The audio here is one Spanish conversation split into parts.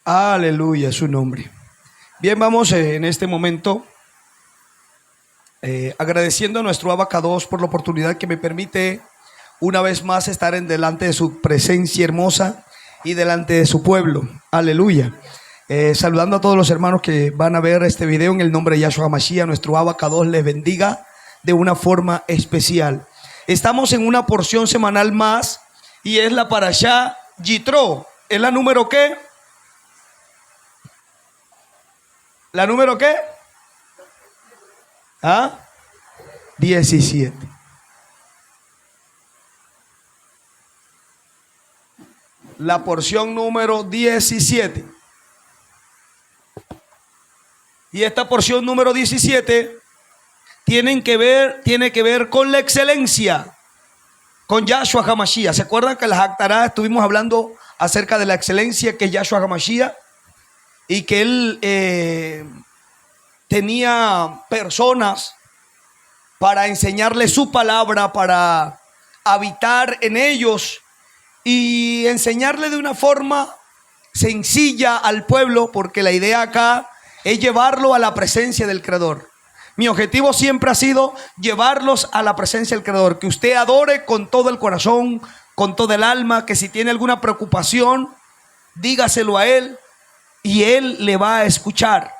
Aleluya, su nombre. Bien, vamos en este momento agradeciendo a nuestro Abacados por la oportunidad que me permite una vez más estar en delante de su presencia hermosa y delante de su pueblo. Aleluya. Saludando a todos los hermanos que van a ver este video en el nombre de Yahshua Hamashiach. Nuestro Abacados les bendiga de una forma especial. Estamos en una porción semanal más y es la Parashá Yitro. ¿Es la número qué? ¿La número qué? 17. La porción número 17. Y esta porción número 17 tiene que ver con la excelencia, con Yahshua Hamashiach. ¿Se acuerdan que en las Haftarah estuvimos hablando acerca de la excelencia que es Yahshua Hamashiach? Y que él tenía personas para enseñarles su palabra, para habitar en ellos y enseñarle de una forma sencilla al pueblo, porque la idea acá es llevarlo a la presencia del Creador. Mi objetivo siempre ha sido llevarlos a la presencia del Creador, que usted adore con todo el corazón, con todo el alma, que si tiene alguna preocupación, dígaselo a Él y Él le va a escuchar.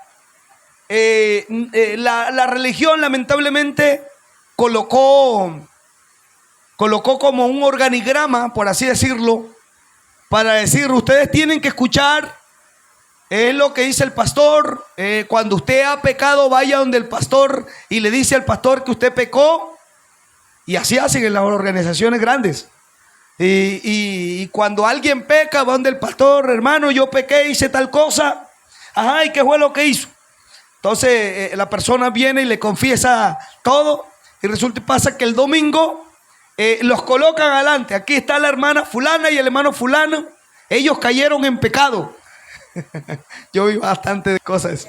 La religión lamentablemente colocó como un organigrama, por así decirlo, para decir, ustedes tienen que escuchar, es lo que dice el pastor. Cuando usted ha pecado, vaya donde el pastor y le dice al pastor que usted pecó. Y así hacen en las organizaciones grandes. Y cuando alguien peca, va donde el pastor, hermano, yo pequé, hice tal cosa. Ajá, ¿y qué fue lo que hizo? Entonces la persona viene y le confiesa todo. Y resulta y pasa que el domingo los colocan adelante. Aquí está la hermana fulana y el hermano fulano. Ellos cayeron en pecado. Yo vi bastante de cosas.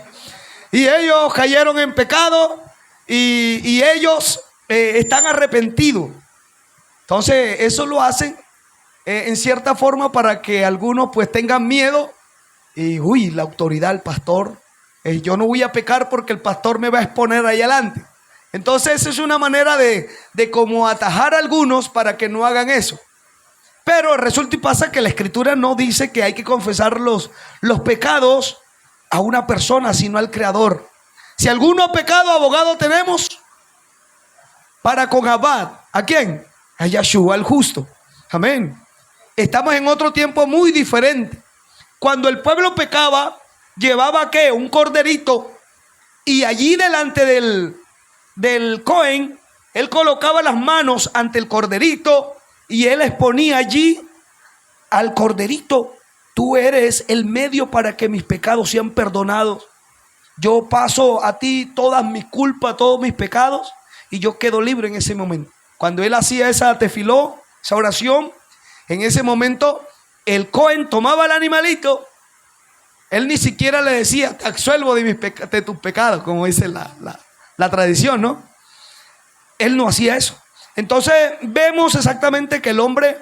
Y ellos cayeron en pecado y ellos están arrepentidos. Entonces eso lo hacen en cierta forma para que algunos pues tengan miedo. Y la autoridad, el pastor, yo no voy a pecar porque el pastor me va a exponer ahí adelante. Entonces es una manera de como atajar a algunos para que no hagan eso. Pero resulta y pasa que la escritura no dice que hay que confesar los pecados a una persona, sino al Creador. Si alguno ha pecado, abogado tenemos para con Abad. ¿A quién? A Yahshua, el justo. Amén. Estamos en otro tiempo muy diferente. Cuando el pueblo pecaba, llevaba ¿qué? Un corderito. Y allí delante del Cohen, él colocaba las manos ante el corderito y él exponía allí al corderito. Tú eres el medio para que mis pecados sean perdonados. Yo paso a ti todas mis culpas, todos mis pecados, y yo quedo libre en ese momento. Cuando él hacía esa tefiló, esa oración, en ese momento el Cohen tomaba el animalito. Él ni siquiera le decía, te absuelvo de tus pecados, como dice la tradición, ¿no? Él no hacía eso. Entonces vemos exactamente que el hombre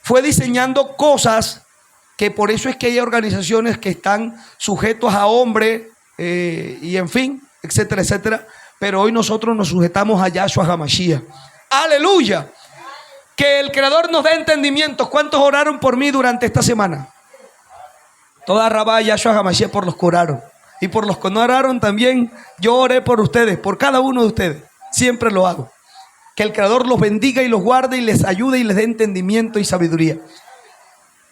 fue diseñando cosas, que por eso es que hay organizaciones que están sujetos a hombre y en fin, etcétera, etcétera. Pero hoy nosotros nos sujetamos a Yahshua Hamashiach. Aleluya. Que el Creador nos dé entendimiento. ¿Cuántos oraron por mí durante esta semana? Toda Rabá Yahshua Hamashiach por los que oraron. Y por los que no oraron también, yo oré por ustedes, por cada uno de ustedes. Siempre lo hago. Que el Creador los bendiga y los guarde y les ayude y les dé entendimiento y sabiduría.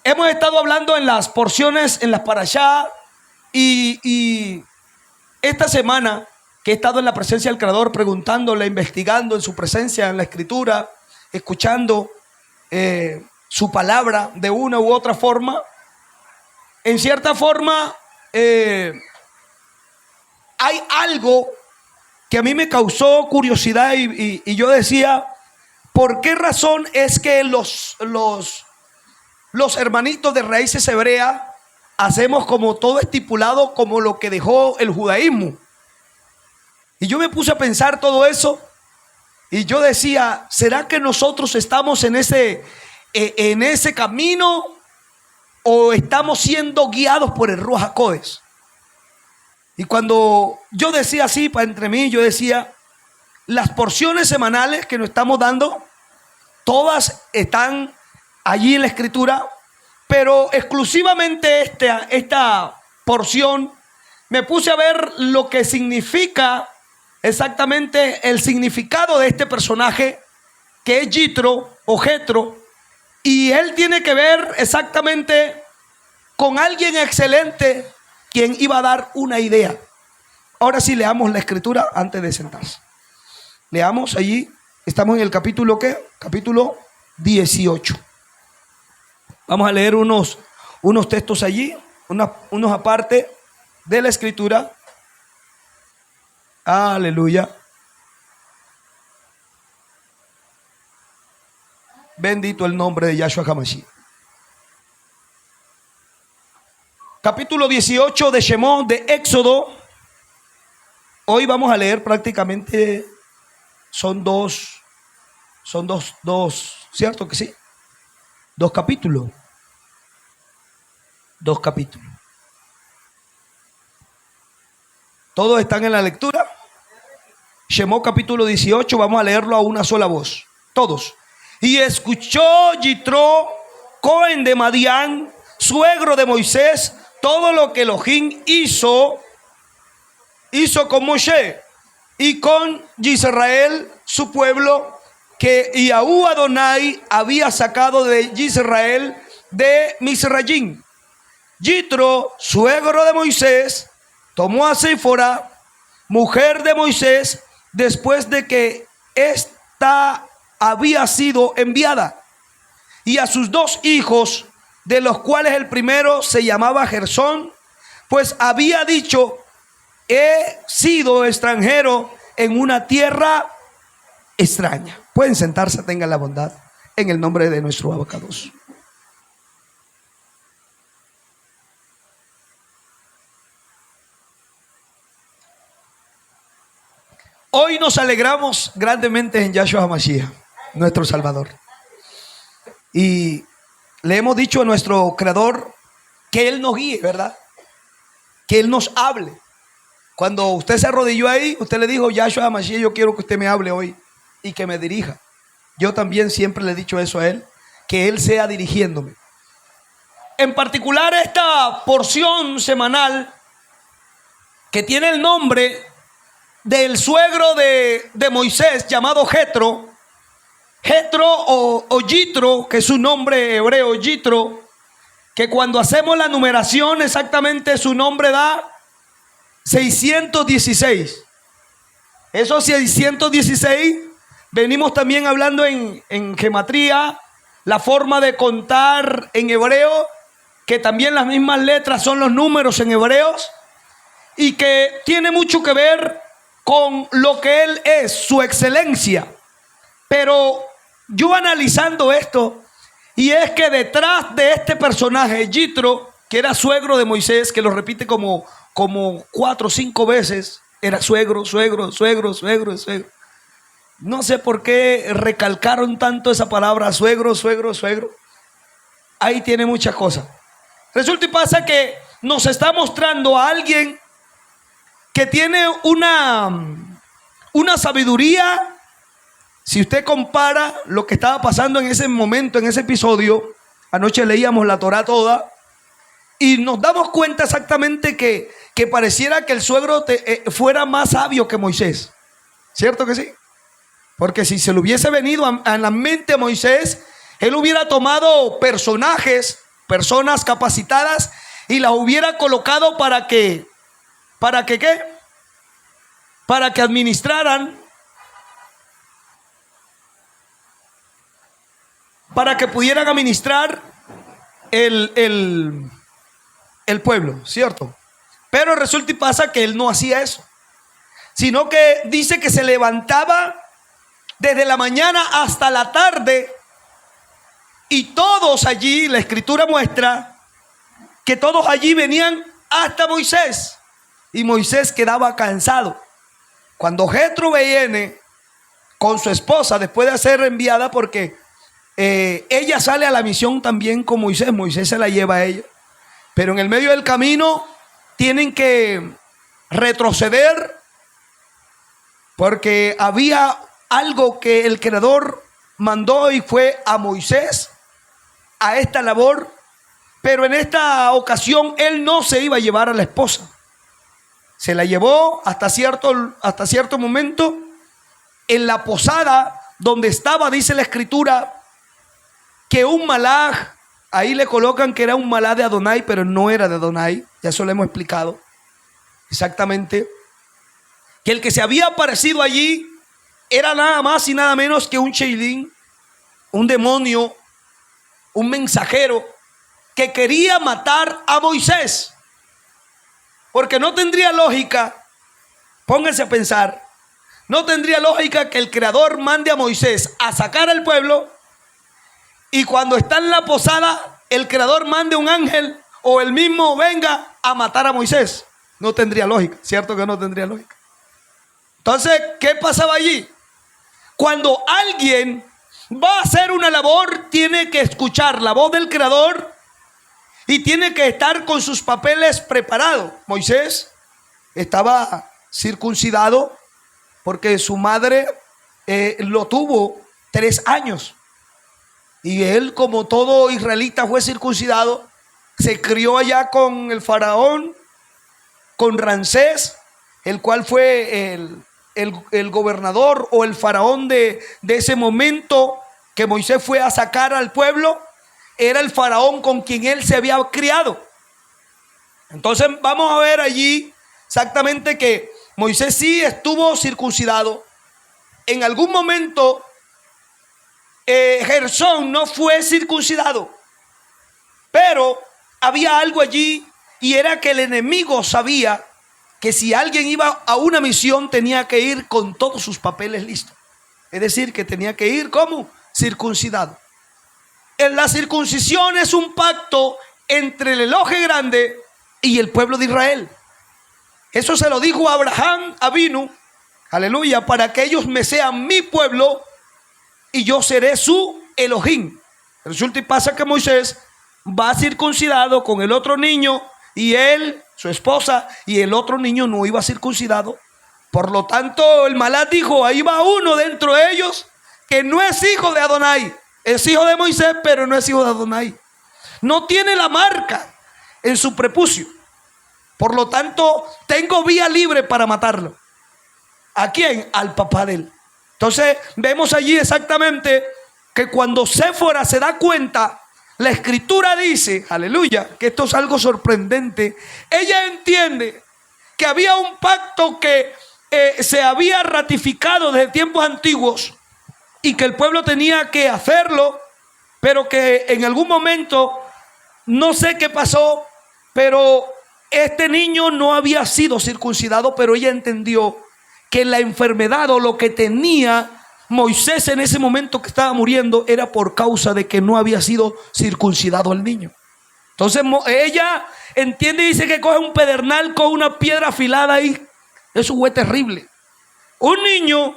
Hemos estado hablando en las porciones, en las parashá, y esta semana que he estado en la presencia del Creador, preguntándole, investigando en su presencia, en la escritura, escuchando su palabra de una u otra forma, en cierta forma hay algo que a mí me causó curiosidad y yo decía, ¿por qué razón es que los hermanitos de raíces hebreas hacemos como todo estipulado como lo que dejó el judaísmo? Y yo me puse a pensar todo eso y yo decía, ¿será que nosotros estamos en ese camino o estamos siendo guiados por el Ruach HaKodesh. Y cuando yo decía así, para entre mí, yo decía, las porciones semanales que nos estamos dando, todas están allí en la Escritura, pero exclusivamente esta porción, me puse a ver lo que significa exactamente el significado de este personaje, que es Yitro o Jetro, y él tiene que ver exactamente con alguien excelente, quien iba a dar una idea. Ahora sí, leamos la Escritura antes de sentarse. Leamos allí, estamos en el capítulo, ¿qué? Capítulo 18. Vamos a leer unos textos allí, unos aparte de la Escritura. Aleluya. Bendito el nombre de Yahshua HaMashiach. Capítulo 18 de Shemot, de Éxodo. Hoy vamos a leer prácticamente, son dos, ¿cierto que sí? Dos capítulos. Todos están en la lectura. Shemot capítulo 18, vamos a leerlo a una sola voz. Todos. Y escuchó Yitro, Cohen de Madián, suegro de Moisés, todo lo que Elohim hizo con Moshe y con Israel, su pueblo, que Yahú Adonai había sacado de Israel de Misrayim. Yitro, suegro de Moisés, tomó a Séfora, mujer de Moisés, después de que ésta había sido enviada, y a sus 2 hijos, de los cuales el primero se llamaba Gersón, pues había dicho: he sido extranjero en una tierra extraña. Pueden sentarse, tengan la bondad, en el nombre de nuestro Abacados. Hoy nos alegramos grandemente en Yahshua HaMashiach, nuestro Salvador. Y le hemos dicho a nuestro Creador que Él nos guíe, ¿verdad? Que Él nos hable. Cuando usted se arrodilló ahí, usted le dijo: Yahshua HaMashiach, yo quiero que usted me hable hoy y que me dirija. Yo también siempre le he dicho eso a Él, que Él sea dirigiéndome. En particular, esta porción semanal que tiene el nombre del suegro de Moisés, llamado Jetro o Yitro, que es su nombre hebreo, Yitro, que cuando hacemos la numeración exactamente su nombre da 616. Esos 616 venimos también hablando en gematría, la forma de contar en hebreo, que también las mismas letras son los números en hebreos, y que tiene mucho que ver con lo que Él es, su excelencia. Pero yo analizando esto, y es que detrás de este personaje, Yitro, que era suegro de Moisés, que lo repite como 4 o 5 veces, era suegro. No sé por qué recalcaron tanto esa palabra, suegro. Ahí tiene muchas cosas. Resulta y pasa que nos está mostrando a alguien que tiene una sabiduría. Si usted compara lo que estaba pasando en ese momento, en ese episodio, anoche leíamos la Torá toda, y nos damos cuenta exactamente que pareciera que el suegro fuera más sabio que Moisés. ¿Cierto que sí? Porque si se le hubiese venido a la mente a Moisés, él hubiera tomado personas capacitadas, y las hubiera colocado para que ¿qué? Para que administraran, para que pudieran administrar el pueblo, ¿cierto? Pero resulta y pasa que él no hacía eso, sino que dice que se levantaba desde la mañana hasta la tarde, y todos allí, la Escritura muestra que todos allí venían hasta Moisés, y Moisés quedaba cansado. Cuando Jetro viene con su esposa, después de ser enviada, porque ella sale a la misión también con Moisés. Moisés se la lleva a ella. Pero en el medio del camino tienen que retroceder porque había algo que el Creador mandó y fue a Moisés a esta labor. Pero en esta ocasión él no se iba a llevar a la esposa. Se la llevó hasta cierto momento en la posada donde estaba, dice la escritura, que un malaj, ahí le colocan que era un malaj de Adonai, pero no era de Adonai, ya eso lo hemos explicado exactamente, que el que se había aparecido allí era nada más y nada menos que un sheilín, un demonio, un mensajero que quería matar a Moisés. Porque no tendría lógica, pónganse a pensar, no tendría lógica que el Creador mande a Moisés a sacar al pueblo y cuando está en la posada el Creador mande un ángel o él mismo venga a matar a Moisés. No tendría lógica, ¿cierto que no tendría lógica? Entonces, ¿qué pasaba allí? Cuando alguien va a hacer una labor, tiene que escuchar la voz del Creador y tiene que estar con sus papeles preparados. Moisés estaba circuncidado porque su madre lo tuvo 3 años. Y él, como todo israelita, fue circuncidado. Se crió allá con el faraón, con Ramsés, el cual fue el gobernador o el faraón de ese momento que Moisés fue a sacar al pueblo. Era el faraón con quien él se había criado. Entonces vamos a ver allí exactamente que Moisés sí estuvo circuncidado. En algún momento Gersón no fue circuncidado, pero había algo allí y era que el enemigo sabía que si alguien iba a una misión tenía que ir con todos sus papeles listos. Es decir, que tenía que ir como circuncidado. En la circuncisión es un pacto entre el Elohe grande y el pueblo de Israel. Eso se lo dijo a Abraham Avinu, aleluya, para que ellos me sean mi pueblo y yo seré su Elohim. Resulta y pasa que Moisés va circuncidado con el otro niño y él, su esposa, y el otro niño no iba circuncidado. Por lo tanto, el malá dijo, ahí va uno dentro de ellos que no es hijo de Adonai. Es hijo de Moisés, pero no es hijo de Adonai. No tiene la marca en su prepucio. Por lo tanto, tengo vía libre para matarlo. ¿A quién? Al papá de él. Entonces, vemos allí exactamente que cuando Séfora se da cuenta, la escritura dice, aleluya, que esto es algo sorprendente. Ella entiende que había un pacto que se había ratificado desde tiempos antiguos y que el pueblo tenía que hacerlo, pero que en algún momento, no sé qué pasó, pero este niño no había sido circuncidado, pero ella entendió que la enfermedad o lo que tenía Moisés en ese momento que estaba muriendo era por causa de que no había sido circuncidado el niño. Entonces ella entiende y dice que coge un pedernal con una piedra afilada ahí. Eso fue terrible. Un niño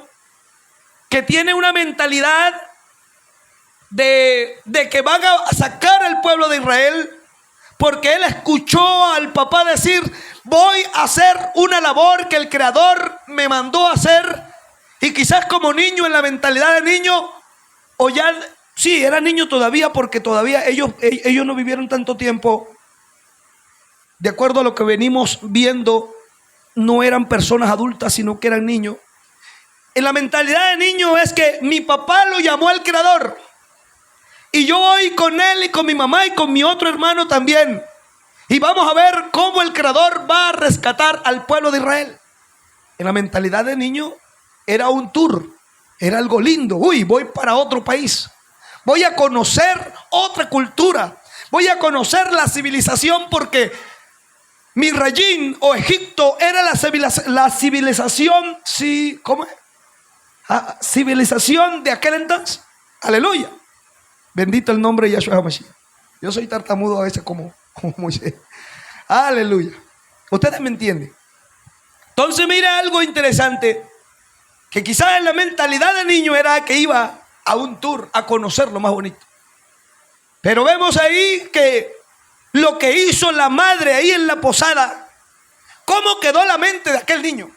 que tiene una mentalidad de que van a sacar al pueblo de Israel, porque él escuchó al papá decir, voy a hacer una labor que el Creador me mandó a hacer. Y quizás como niño, en la mentalidad de niño, o ya, sí, era niño todavía, porque todavía ellos no vivieron tanto tiempo. De acuerdo a lo que venimos viendo, no eran personas adultas, sino que eran niños. En la mentalidad de niño es que mi papá lo llamó al Creador y yo voy con él y con mi mamá y con mi otro hermano también, y vamos a ver cómo el Creador va a rescatar al pueblo de Israel. En la mentalidad de niño era un tour, era algo lindo. Uy, voy para otro país, voy a conocer otra cultura, voy a conocer la civilización, porque Misraín o Egipto era la civilización, sí, ¿cómo es? Civilización de aquel entonces. Aleluya. Bendito el nombre de Yahshua HaMashiach. Yo soy tartamudo a veces como Moisés. Aleluya. Ustedes me entienden. Entonces mira algo interesante, que quizás en la mentalidad de niño era que iba a un tour, a conocer lo más bonito. Pero vemos ahí que lo que hizo la madre ahí en la posada, cómo quedó la mente de aquel niño.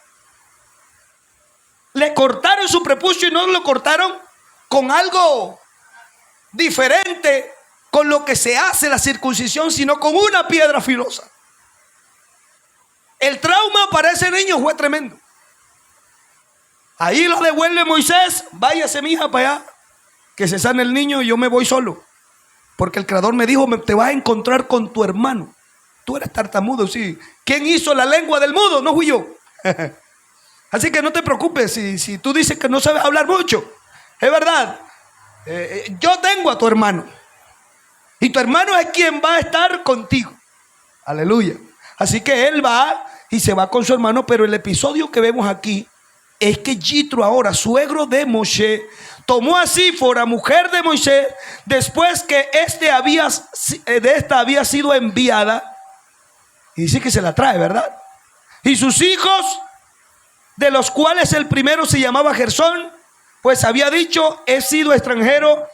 Le cortaron su prepucio y no lo cortaron con algo diferente, con lo que se hace la circuncisión, sino con una piedra filosa. El trauma para ese niño fue tremendo. Ahí lo devuelve Moisés: váyase mi hija para allá, que se sane el niño y yo me voy solo. Porque el Creador me dijo: te vas a encontrar con tu hermano. Tú eres tartamudo, sí. ¿Quién hizo la lengua del mudo? No fui yo. Así que no te preocupes si tú dices que no sabes hablar mucho. Es verdad. Yo tengo a tu hermano. Y tu hermano es quien va a estar contigo. Aleluya. Así que él va y se va con su hermano. Pero el episodio que vemos aquí es que Yitro, ahora suegro de Moshe, tomó a Sífora, mujer de Moisés, después que de esta había sido enviada. Y dice que se la trae, ¿verdad? Y sus hijos, de los cuales el primero se llamaba Gersón, pues había dicho: he sido extranjero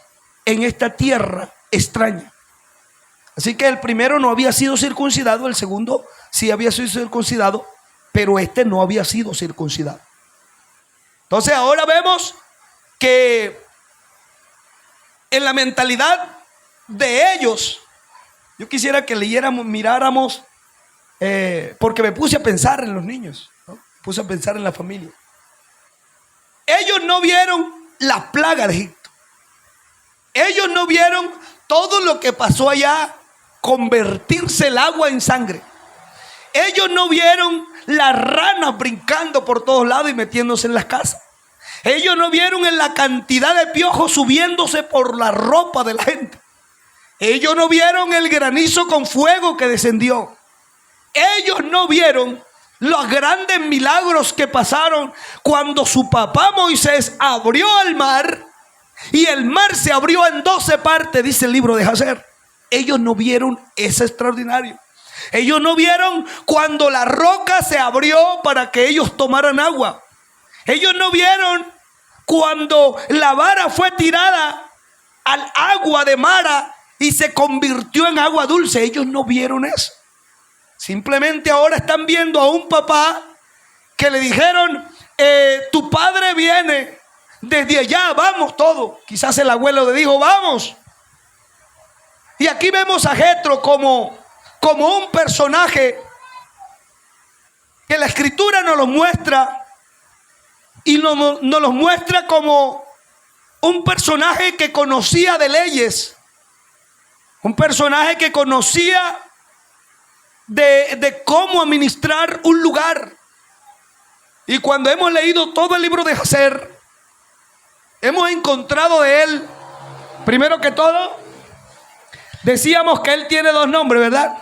en esta tierra extraña. Así que el primero no había sido circuncidado, el segundo sí había sido circuncidado, pero este no había sido circuncidado. Entonces ahora vemos que en la mentalidad de ellos, yo quisiera que leyéramos, miráramos, porque me puse a pensar en los niños, ¿no? Me puse a pensar en la familia. Ellos no vieron la plaga de Egipto. Ellos no vieron todo lo que pasó allá, convertirse el agua en sangre. Ellos no vieron las ranas brincando por todos lados y metiéndose en las casas. Ellos no vieron en la cantidad de piojos subiéndose por la ropa de la gente. Ellos no vieron el granizo con fuego que descendió. Ellos no vieron los grandes milagros que pasaron cuando su papá Moisés abrió el mar y el mar se abrió en 12 partes, dice el libro de Jacer. Ellos no vieron ese extraordinario. Ellos no vieron cuando la roca se abrió para que ellos tomaran agua. Ellos no vieron cuando la vara fue tirada al agua de Mara y se convirtió en agua dulce. Ellos no vieron eso. Simplemente ahora están viendo a un papá que le dijeron: tu padre viene desde allá, vamos todos. Quizás el abuelo le dijo: vamos. Y aquí vemos a Jetro como un personaje que la escritura nos lo muestra, y nos lo muestra como un personaje que conocía de leyes, un personaje que conocía de cómo administrar un lugar. Y cuando hemos leído todo el libro de Jacer, hemos encontrado de él, primero que todo, decíamos que él tiene dos nombres, ¿verdad?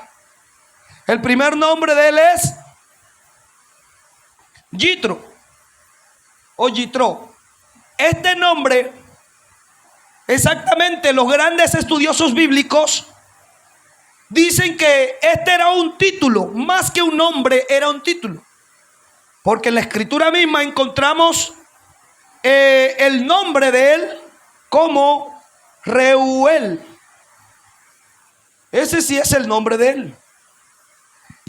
El primer nombre de él es Yitro o Yitro. Este nombre, exactamente, los grandes estudiosos bíblicos dicen que este era un título, más que un nombre, era un título. Porque en la escritura misma encontramos el nombre de él como Reuel. Ese sí es el nombre de él.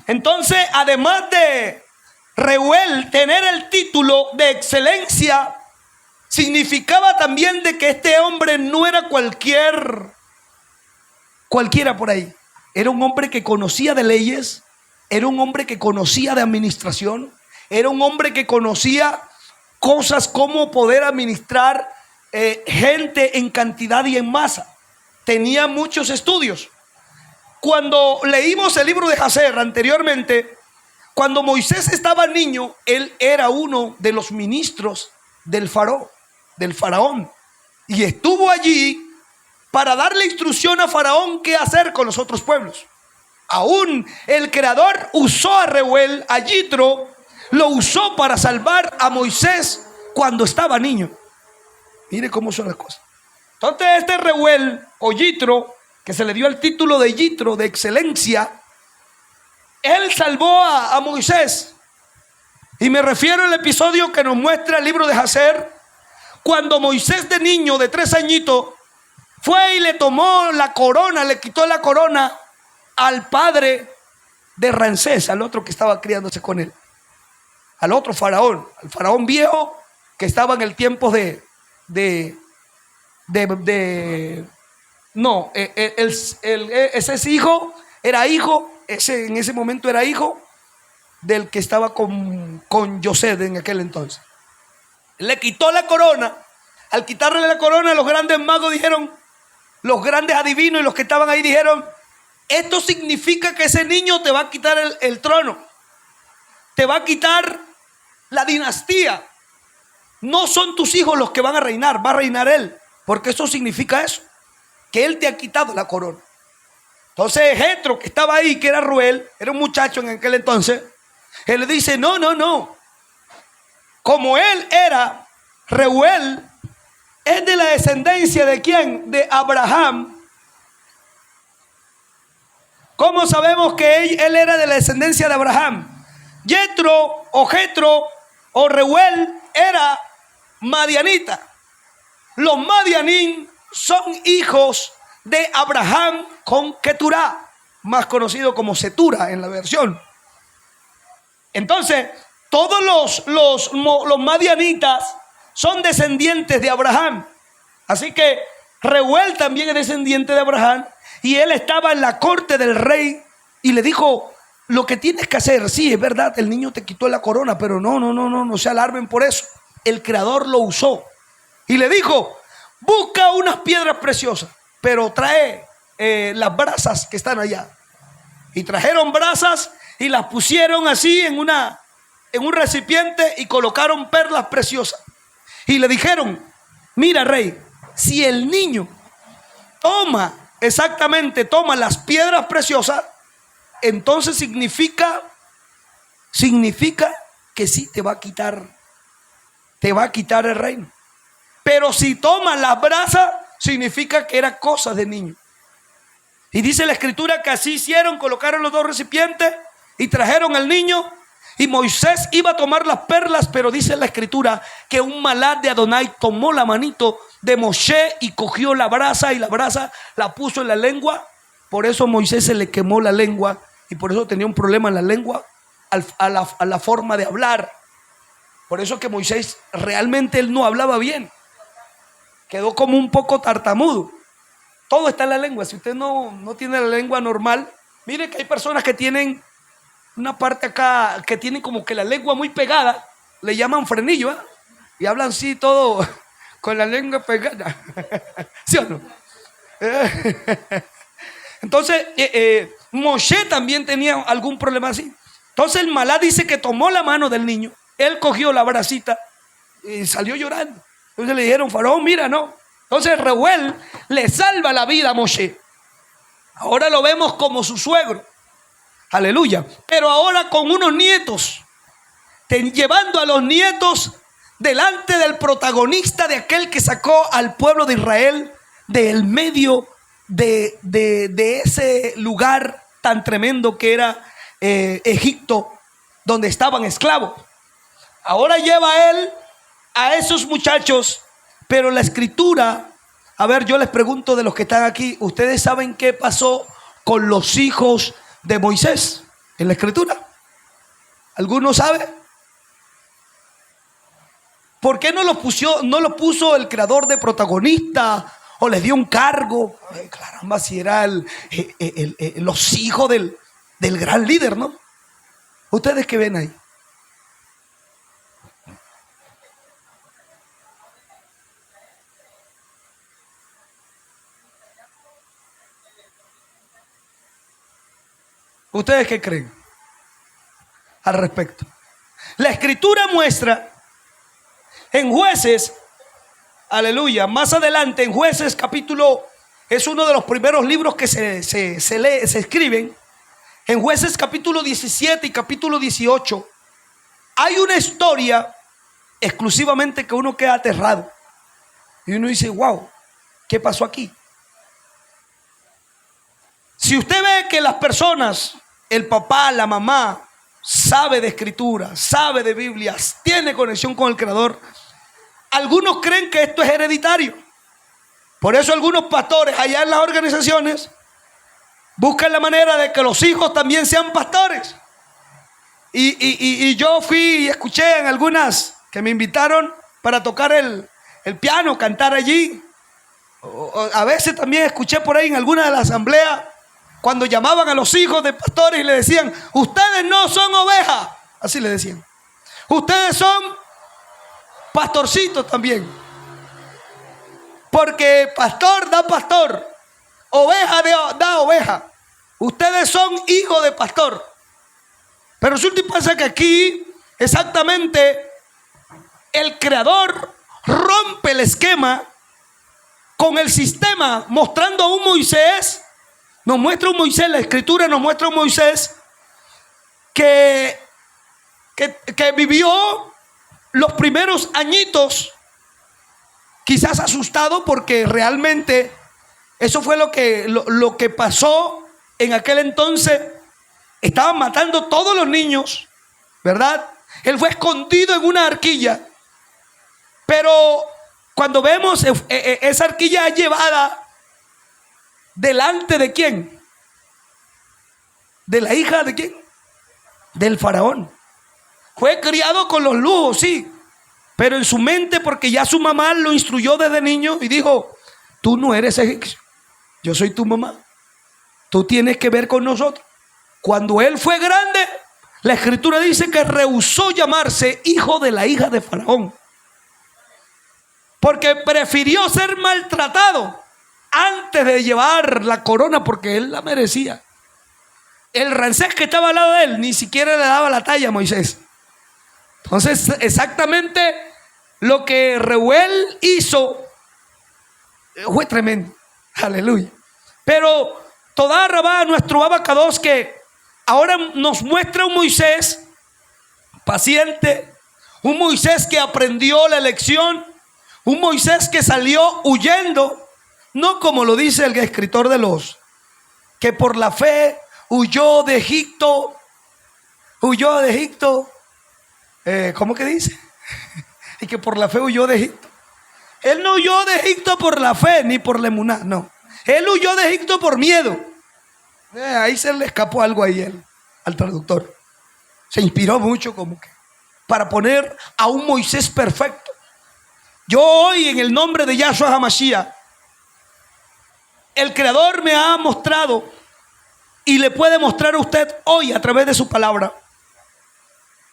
Entonces, además de Reuel tener el título de excelencia, significaba también de que este hombre no era cualquiera por ahí. Era un hombre que conocía de leyes, era un hombre que conocía de administración, era un hombre que conocía cosas como poder administrar gente en cantidad y en masa. Tenía muchos estudios. Cuando leímos el libro de Jacer anteriormente, cuando Moisés estaba niño, él era uno de los ministros del faraón, y estuvo allí para darle instrucción a Faraón qué hacer con los otros pueblos. Aún el Creador usó a Reuel, a Yitro, lo usó para salvar a Moisés cuando estaba niño. Mire cómo son las cosas. Entonces este Reuel o Yitro, que se le dio el título de Yitro, de excelencia, él salvó a Moisés. Y me refiero al episodio que nos muestra el libro de Jacer, cuando Moisés de niño de 3 añitos fue y le tomó la corona, le quitó la corona al padre de Ramsés, al otro que estaba criándose con él, al otro faraón, al faraón viejo que estaba en el tiempo ese hijo, era hijo, en ese momento era hijo del que estaba con José en aquel entonces. Le quitó la corona. Al quitarle la corona, los grandes magos dijeron, los grandes adivinos y los que estaban ahí dijeron: esto significa que ese niño te va a quitar el trono, te va a quitar la dinastía. No son tus hijos los que van a reinar, va a reinar él, porque eso significa eso, que él te ha quitado la corona. Entonces Jetro, que estaba ahí, que era Reuel, era un muchacho en aquel entonces, él le dice: no, como él era, Reuel es de la descendencia de ¿quién? De Abraham. ¿Cómo sabemos que él era de la descendencia de Abraham? Jetro o Reuel era madianita. Los madianín son hijos de Abraham con Keturá, más conocido como Setura en la versión. Entonces, todos los madianitas son descendientes de Abraham. Así que Reuel también es descendiente de Abraham. Y él estaba en la corte del rey y le dijo: lo que tienes que hacer, sí, es verdad, el niño te quitó la corona, pero no se alarmen por eso. El Creador lo usó. Y le dijo: busca unas piedras preciosas, pero trae las brasas que están allá. Y trajeron brasas y las pusieron así en un recipiente y colocaron perlas preciosas. Y le dijeron: mira, rey, si el niño toma las piedras preciosas, entonces significa que sí te va a quitar el reino. Pero si toma las brasas, significa que era cosa de niño. Y dice la escritura que así hicieron, colocaron los 2 recipientes y trajeron al niño. Y Moisés iba a tomar las perlas, pero dice la escritura que un malad de Adonai tomó la manito de Moshe y cogió la brasa, y la brasa la puso en la lengua. Por eso Moisés se le quemó la lengua y por eso tenía un problema en la lengua a la forma de hablar. Por eso que Moisés realmente él no hablaba bien, quedó como un poco tartamudo. Todo está en la lengua. Si usted no tiene la lengua normal, mire que hay personas que tienen una parte acá que tienen como que la lengua muy pegada, le llaman frenillo, ¿eh? Y hablan así todo con la lengua pegada. ¿Sí o no? Entonces Moshe también tenía algún problema así. Entonces el malá dice que tomó la mano del niño, él cogió la bracita y salió llorando. Entonces le dijeron: faraón, mira, no. Entonces Reuel le salva la vida a Moshe. Ahora lo vemos como su suegro. Aleluya. Pero ahora con unos nietos, llevando a los nietos delante del protagonista de aquel que sacó al pueblo de Israel del medio de ese lugar tan tremendo que era Egipto, donde estaban esclavos. Ahora lleva él a esos muchachos, pero la escritura, a ver, yo les pregunto de los que están aquí, ¿ustedes saben qué pasó con los hijos de Moisés en la escritura? ¿Alguno sabe? ¿Por qué no lo puso el creador de protagonista o les dio un cargo? Ay, caramba, si era los hijos del gran líder, ¿no? ¿Ustedes qué ven ahí? ¿Ustedes qué creen al respecto? La escritura muestra en Jueces, aleluya, más adelante en Jueces capítulo, es uno de los primeros libros que se escriben. En Jueces capítulo 17 y capítulo 18 hay una historia exclusivamente que uno queda aterrado y uno dice: wow, ¿qué pasó aquí? Si usted ve que las personas, el papá, la mamá, sabe de escritura, sabe de Biblias, tiene conexión con el Creador, algunos creen que esto es hereditario. Por eso algunos pastores allá en las organizaciones buscan la manera de que los hijos también sean pastores. Y yo fui y escuché en algunas que me invitaron para tocar el piano, cantar allí. A veces también escuché por ahí en alguna de las asambleas cuando llamaban a los hijos de pastores y le decían: ustedes no son ovejas. Así le decían. Ustedes son pastorcitos también. Porque pastor da pastor, oveja da oveja. Ustedes son hijos de pastor. Pero resulta y pasa que aquí exactamente el Creador rompe el esquema con el sistema, mostrando a un Moisés. Nos muestra un Moisés, la Escritura nos muestra un Moisés que vivió los primeros añitos, quizás asustado, porque realmente eso fue lo que pasó en aquel entonces. Estaban matando todos los niños, ¿verdad? Él fue escondido en una arquilla. Pero cuando vemos esa arquilla llevada delante de ¿quién? ¿De la hija de quién? Del faraón. Fue criado con los lujos, sí, pero en su mente, porque ya su mamá lo instruyó desde niño y dijo: tú no eres egipcio, yo soy tu mamá, tú tienes que ver con nosotros. Cuando él fue grande, la Escritura dice que rehusó llamarse hijo de la hija de Faraón, porque prefirió ser maltratado antes de llevar la corona, porque él la merecía. El Ramsés que estaba al lado de él ni siquiera le daba la talla a Moisés. Entonces, exactamente lo que Reuel hizo fue tremendo. Aleluya. Pero toda Rabá, nuestro Abacados, que ahora nos muestra un Moisés paciente, un Moisés que aprendió la lección, un Moisés que salió huyendo, no como lo dice el escritor de los que por la fe huyó de Egipto. ¿Cómo que dice? Y que por la fe huyó de Egipto. Él no huyó de Egipto por la fe ni por la emuná, no. Él huyó de Egipto por miedo. Ahí se le escapó algo ahí al traductor. Se inspiró mucho como que para poner a un Moisés perfecto. Yo hoy, en el nombre de Yahshua HaMashiach, el Creador me ha mostrado y le puede mostrar a usted hoy a través de su palabra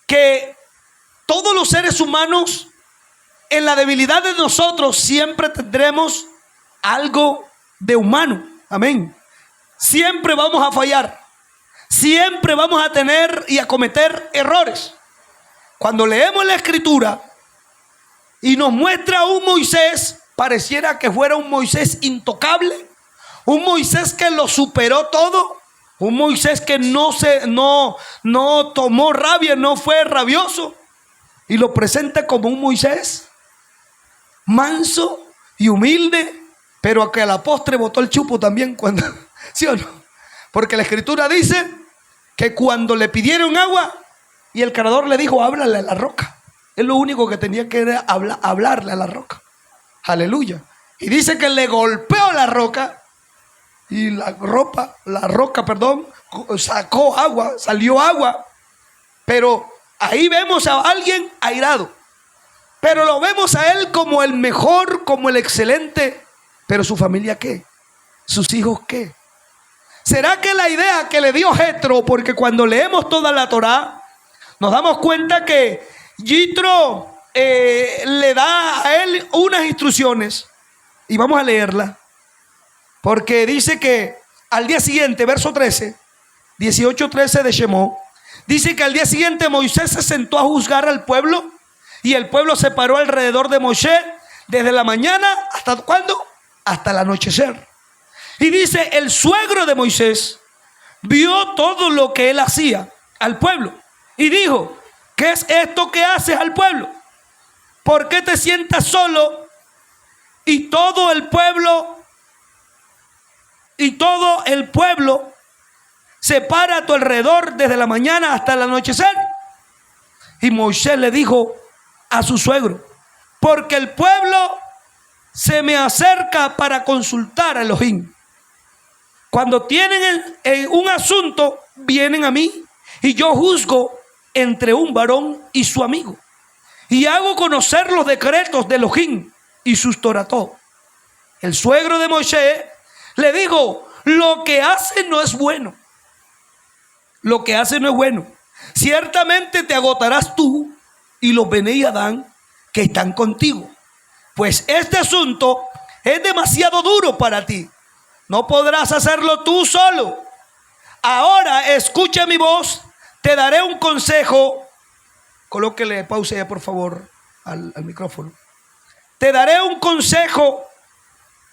que todos los seres humanos, en la debilidad de nosotros, siempre tendremos algo de humano. Amén. Siempre vamos a fallar. Siempre vamos a tener y a cometer errores. Cuando leemos la Escritura y nos muestra a un Moisés, pareciera que fuera un Moisés intocable, un Moisés que lo superó todo, un Moisés que no tomó rabia, no fue rabioso, y lo presenta como un Moisés manso y humilde, pero que a la postre botó el chupo también cuando, ¿sí o no? Porque la Escritura dice que cuando le pidieron agua y el Creador le dijo: háblale a la roca. Es lo único que tenía que era hablarle a la roca. Aleluya. Y dice que le golpeó la roca y la roca, sacó agua, salió agua. Pero ahí vemos a alguien airado. Pero lo vemos a él como el mejor, como el excelente. Pero su familia, ¿qué? ¿Sus hijos qué? ¿Será que la idea que le dio Jetro? Porque cuando leemos toda la Torá, nos damos cuenta que Yitro le da a él unas instrucciones. Y vamos a leerla. Porque dice que al día siguiente, verso 13, 18:13 de Shemó, dice que al día siguiente Moisés se sentó a juzgar al pueblo. Y el pueblo se paró alrededor de Moisés desde la mañana hasta ¿cuándo? Hasta el anochecer. Y dice: el suegro de Moisés vio todo lo que él hacía al pueblo y dijo: ¿qué es esto que haces al pueblo? ¿Por qué te sientas solo y todo el pueblo se para a tu alrededor desde la mañana hasta el anochecer? Y Moisés le dijo a su suegro: porque el pueblo se me acerca para consultar a Elohim. Cuando tienen un asunto, vienen a mí y yo juzgo entre un varón y su amigo y hago conocer los decretos de Elohim y sus torató. El suegro de Moisés le dijo: lo que hace no es bueno. Lo que hace no es bueno. Ciertamente te agotarás tú y los Bnei Adán que están contigo, pues este asunto es demasiado duro para ti. No podrás hacerlo tú solo. Ahora escucha mi voz, te daré un consejo. Colóquele pausa ya, por favor, al micrófono. Te daré un consejo,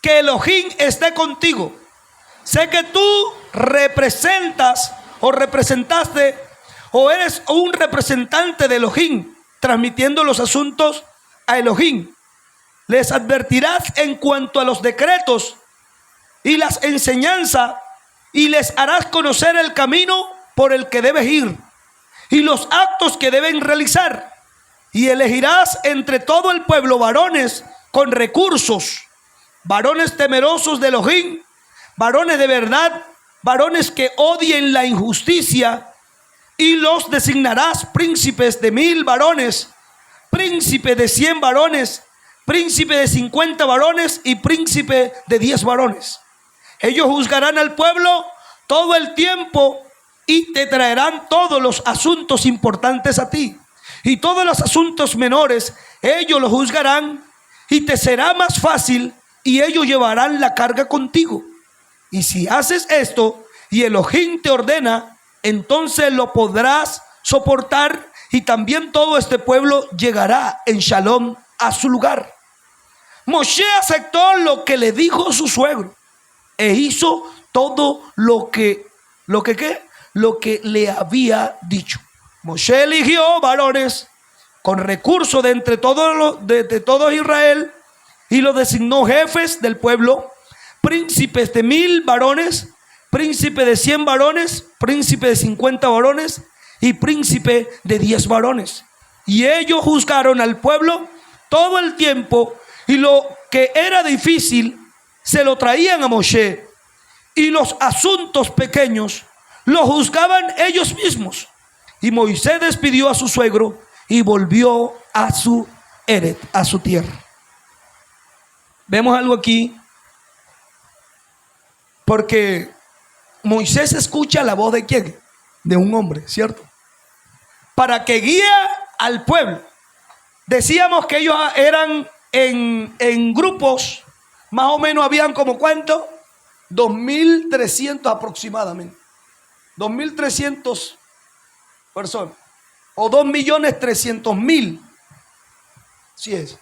que Elohim esté contigo. Sé que tú representas o representaste o eres un representante de Elohim, transmitiendo los asuntos a Elohim. Les advertirás en cuanto a los decretos y las enseñanzas, y les harás conocer el camino por el que debes ir y los actos que deben realizar. Y elegirás entre todo el pueblo varones con recursos, varones temerosos de Elohim, varones de verdad, varones que odien la injusticia, y los designarás príncipes de 1000 varones, príncipe de 100 varones, príncipe de 50 varones y príncipe de 10 varones. Ellos juzgarán al pueblo todo el tiempo y te traerán todos los asuntos importantes a ti, y todos los asuntos menores ellos los juzgarán, y te será más fácil, y ellos llevarán la carga contigo. Y si haces esto y Elohim te ordena, entonces lo podrás soportar, y también todo este pueblo llegará en shalom a su lugar. Moshe aceptó lo que le dijo su suegro e hizo todo lo que le había dicho. Moshe eligió varones con recursos de entre todos de todo Israel, y los designó jefes del pueblo, príncipes de 1000 varones, príncipe de 100 varones, príncipe de 50 varones y príncipe de 10 varones. Y ellos juzgaron al pueblo todo el tiempo, y lo que era difícil se lo traían a Moshe, y los asuntos pequeños los juzgaban ellos mismos. Y Moisés despidió a su suegro y volvió a su Eret, a su tierra. Vemos algo aquí, porque Moisés escucha la voz de ¿quién? De un hombre, ¿cierto? Para que guíe al pueblo. Decíamos que ellos eran en grupos, más o menos habían como ¿cuánto? 2.300 aproximadamente. 2.300 personas. O 2.300.000. Sí es.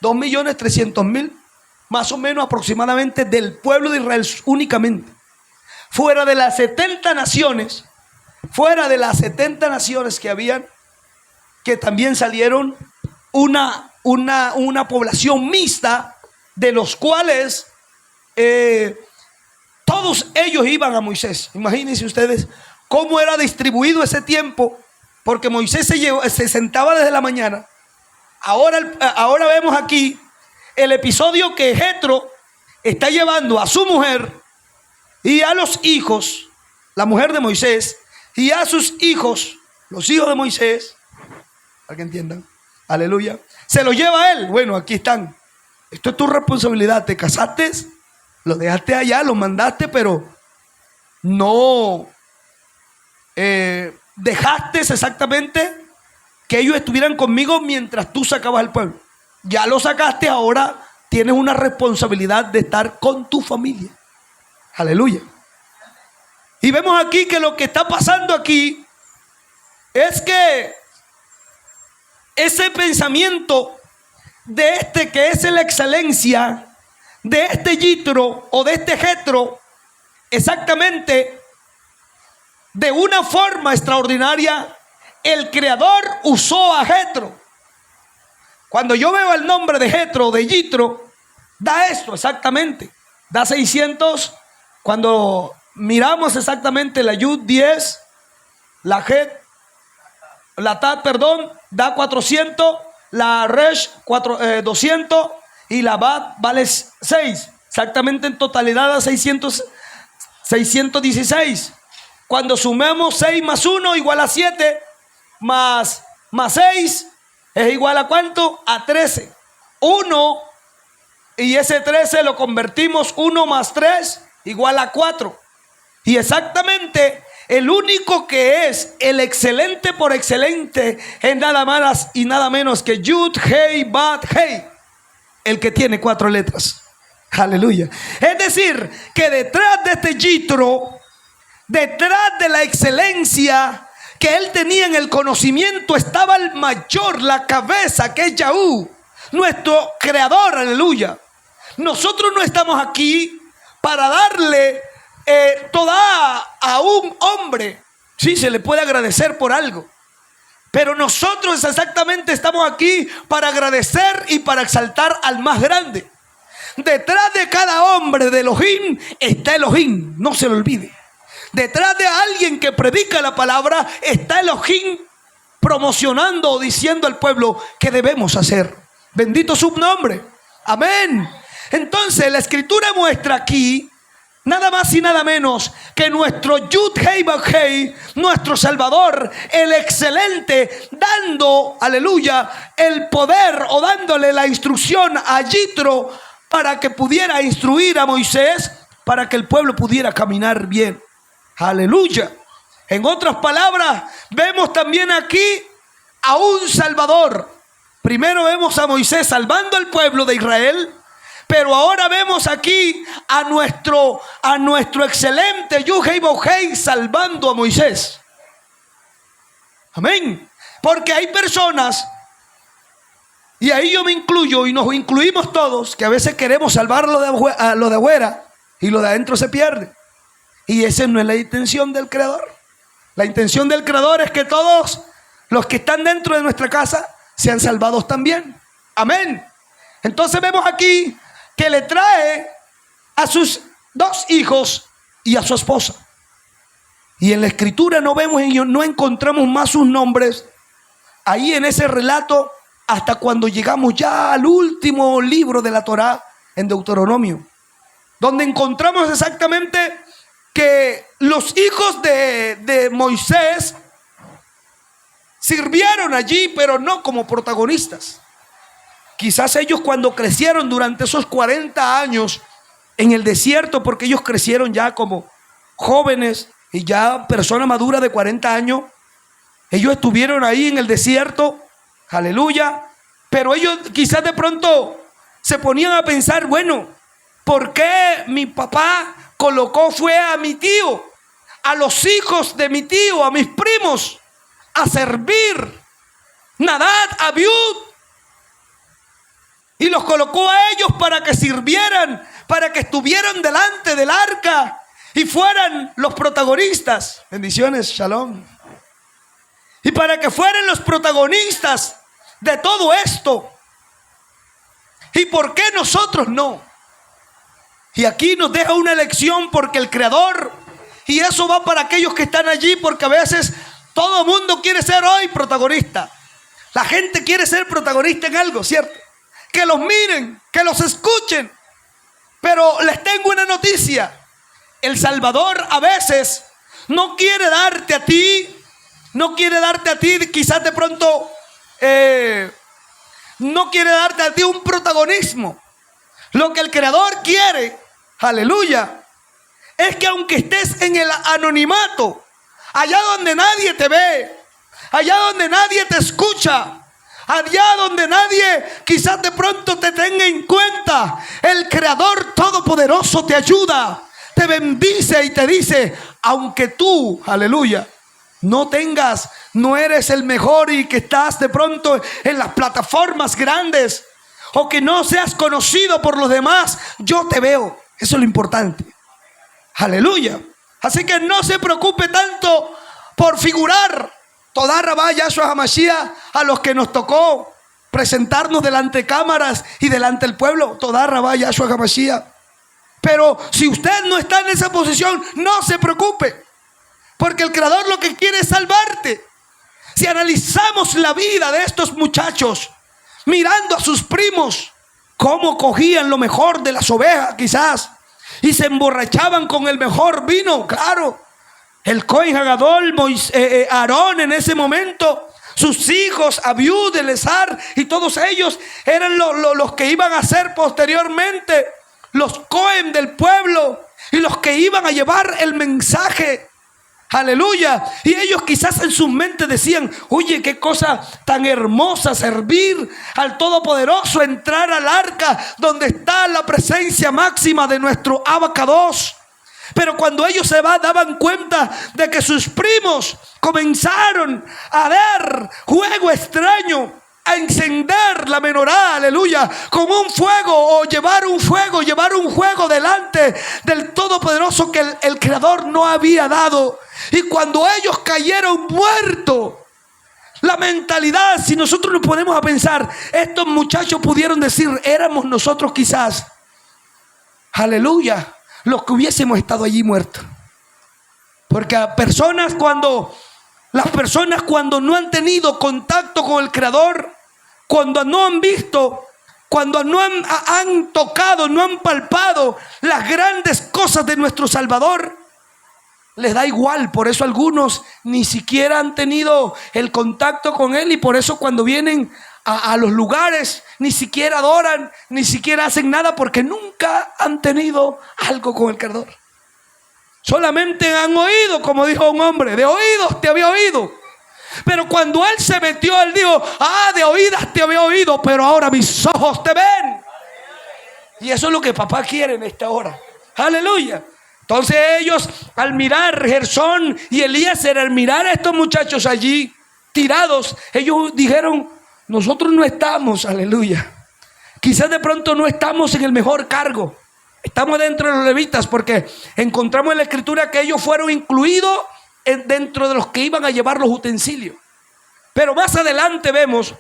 2.300.000. Más o menos aproximadamente del pueblo de Israel únicamente. Fuera de las 70 naciones. Fuera de las 70 naciones que habían. Que también salieron una población mixta, de los cuales todos ellos iban a Moisés. Imagínense ustedes cómo era distribuido ese tiempo, porque Moisés se sentaba desde la mañana. Ahora vemos aquí el episodio que Jetro está llevando a su mujer y a los hijos, la mujer de Moisés, y a sus hijos, los hijos de Moisés, para que entiendan. Aleluya. Se los lleva a él. Bueno, aquí están. Esto es tu responsabilidad. Te casaste, los dejaste allá, los mandaste, pero no dejaste exactamente que ellos estuvieran conmigo mientras tú sacabas al pueblo. Ya lo sacaste, ahora tienes una responsabilidad de estar con tu familia. Aleluya. Y vemos aquí que lo que está pasando aquí es que ese pensamiento de este que es la excelencia, de este Yitro o de este Jetro, exactamente de una forma extraordinaria, el Creador usó a Jetro. Cuando yo veo el nombre de Jetro, de Yitro, da esto exactamente, da 600. Cuando miramos exactamente la Yud 10, la Het, la Tat, perdón, da 400, la Resh 200 y la Bat vale 6. Exactamente en totalidad a 616. Cuando sumemos 6 más 1 igual a 7, más 6 es igual a ¿cuánto? A 13. 1 y ese 13 lo convertimos 1 más 3 igual a 4. Y exactamente el único que es el excelente por excelente es nada más y nada menos que Yud, Hei, Bat, Hei, el que tiene 4 letras. Aleluya. Es decir, que detrás de este Yitro, detrás de la excelencia que él tenía en el conocimiento, estaba el mayor, la cabeza, que es Yahú, nuestro creador. Aleluya. Nosotros no estamos aquí para darle toda a un hombre. Sí, se le puede agradecer por algo, pero nosotros exactamente estamos aquí para agradecer y para exaltar al más grande. Detrás de cada hombre de Elohim está Elohim, no se lo olvide. Detrás de alguien que predica la palabra está Elohim promocionando o diciendo al pueblo que debemos hacer. Bendito su nombre. Amén. Entonces la escritura muestra aquí nada más y nada menos que nuestro Yud Hei Vav Hei, nuestro Salvador, el excelente, dando, aleluya, el poder o dándole la instrucción a Yitro para que pudiera instruir a Moisés, para que el pueblo pudiera caminar bien. Aleluya. En otras palabras, vemos también aquí a un Salvador. Primero vemos a Moisés salvando al pueblo de Israel, pero ahora vemos aquí a nuestro excelente Yud Hei Vav Hei salvando a Moisés. Amén. Porque hay personas, y ahí yo me incluyo y nos incluimos todos, que a veces queremos salvar lo de afuera y lo de adentro se pierde. Y esa no es la intención del Creador. La intención del Creador es que todos los que están dentro de nuestra casa sean salvados también. Amén. Entonces vemos aquí que le trae a sus 2 hijos y a su esposa. Y en la escritura no vemos, no encontramos más sus nombres ahí en ese relato hasta cuando llegamos ya al último libro de la Torá, en Deuteronomio, donde encontramos exactamente que los hijos de Moisés sirvieron allí, pero no como protagonistas. Quizás ellos cuando crecieron durante esos 40 años en el desierto, porque ellos crecieron ya como jóvenes y ya personas maduras de 40 años, ellos estuvieron ahí en el desierto, aleluya, pero ellos quizás de pronto se ponían a pensar, bueno, ¿por qué mi papá fue a mi tío, a los hijos de mi tío, a mis primos, a servir? Nadab, Abiud, y los colocó a ellos para que sirvieran, para que estuvieran delante del arca y fueran los protagonistas. Bendiciones, shalom. Y para que fueran los protagonistas de todo esto. ¿Y por qué nosotros no? Y aquí nos deja una lección, porque el Creador, y eso va para aquellos que están allí, porque a veces todo el mundo quiere ser hoy protagonista. La gente quiere ser protagonista en algo, ¿cierto? Que los miren, que los escuchen. Pero les tengo una noticia. El Salvador a veces no quiere darte a ti, quizás de pronto no quiere darte a ti un protagonismo. Lo que el Creador quiere, aleluya, es que aunque estés en el anonimato, allá donde nadie te ve, allá donde nadie te escucha, allá donde nadie quizás de pronto te tenga en cuenta, el Creador Todopoderoso te ayuda, te bendice y te dice, aunque tú, aleluya, no eres el mejor y que estás de pronto en las plataformas grandes, o que no seas conocido por los demás, yo te veo. Eso es lo importante. Aleluya. Así que no se preocupe tanto por figurar. Toda Rabá Yahshua HaMashiach, a los que nos tocó presentarnos delante de cámaras y delante del pueblo, toda Rabá Yahshua HaMashiach. Pero si usted no está en esa posición, no se preocupe, porque el Creador lo que quiere es salvarte. Si analizamos la vida de estos muchachos, mirando a sus primos, cómo cogían lo mejor de las ovejas quizás, y se emborrachaban con el mejor vino, claro. El Cohen Hagadol, Aarón en ese momento, sus hijos, Abiud, Eleazar, y todos ellos eran los que iban a ser posteriormente los Cohen del pueblo y los que iban a llevar el mensaje. Aleluya. Y ellos quizás en sus mentes decían: oye, qué cosa tan hermosa servir al Todopoderoso, entrar al arca donde está la presencia máxima de nuestro Abacados. Pero cuando ellos se daban cuenta de que sus primos comenzaron a dar juego extraño, a encender la menorá, aleluya, con un fuego, o llevar un fuego delante del Todopoderoso que el Creador no había dado. Y cuando ellos cayeron muertos, la mentalidad, si nosotros nos ponemos a pensar, estos muchachos pudieron decir: éramos nosotros quizás, aleluya, los que hubiésemos estado allí muertos. Porque las personas cuando no han tenido contacto con el Creador, cuando no han visto, cuando no han tocado, no han palpado las grandes cosas de nuestro Salvador, les da igual. Por eso algunos ni siquiera han tenido el contacto con Él, y por eso cuando vienen a los lugares ni siquiera adoran, ni siquiera hacen nada, porque nunca han tenido algo con el Creador. Solamente han oído, como dijo un hombre: de oídos te había oído. Pero cuando Él se metió, Él dijo: de oídas te había oído, pero ahora mis ojos te ven. Y eso es lo que papá quiere en esta hora. Aleluya. Entonces ellos, al mirar Gersón y Eliezer, al mirar a estos muchachos allí tirados, ellos dijeron: nosotros no estamos, aleluya, quizás de pronto no estamos en el mejor cargo. Estamos dentro de los levitas, porque encontramos en la escritura que ellos fueron incluidos dentro de los que iban a llevar los utensilios. Pero más adelante vemos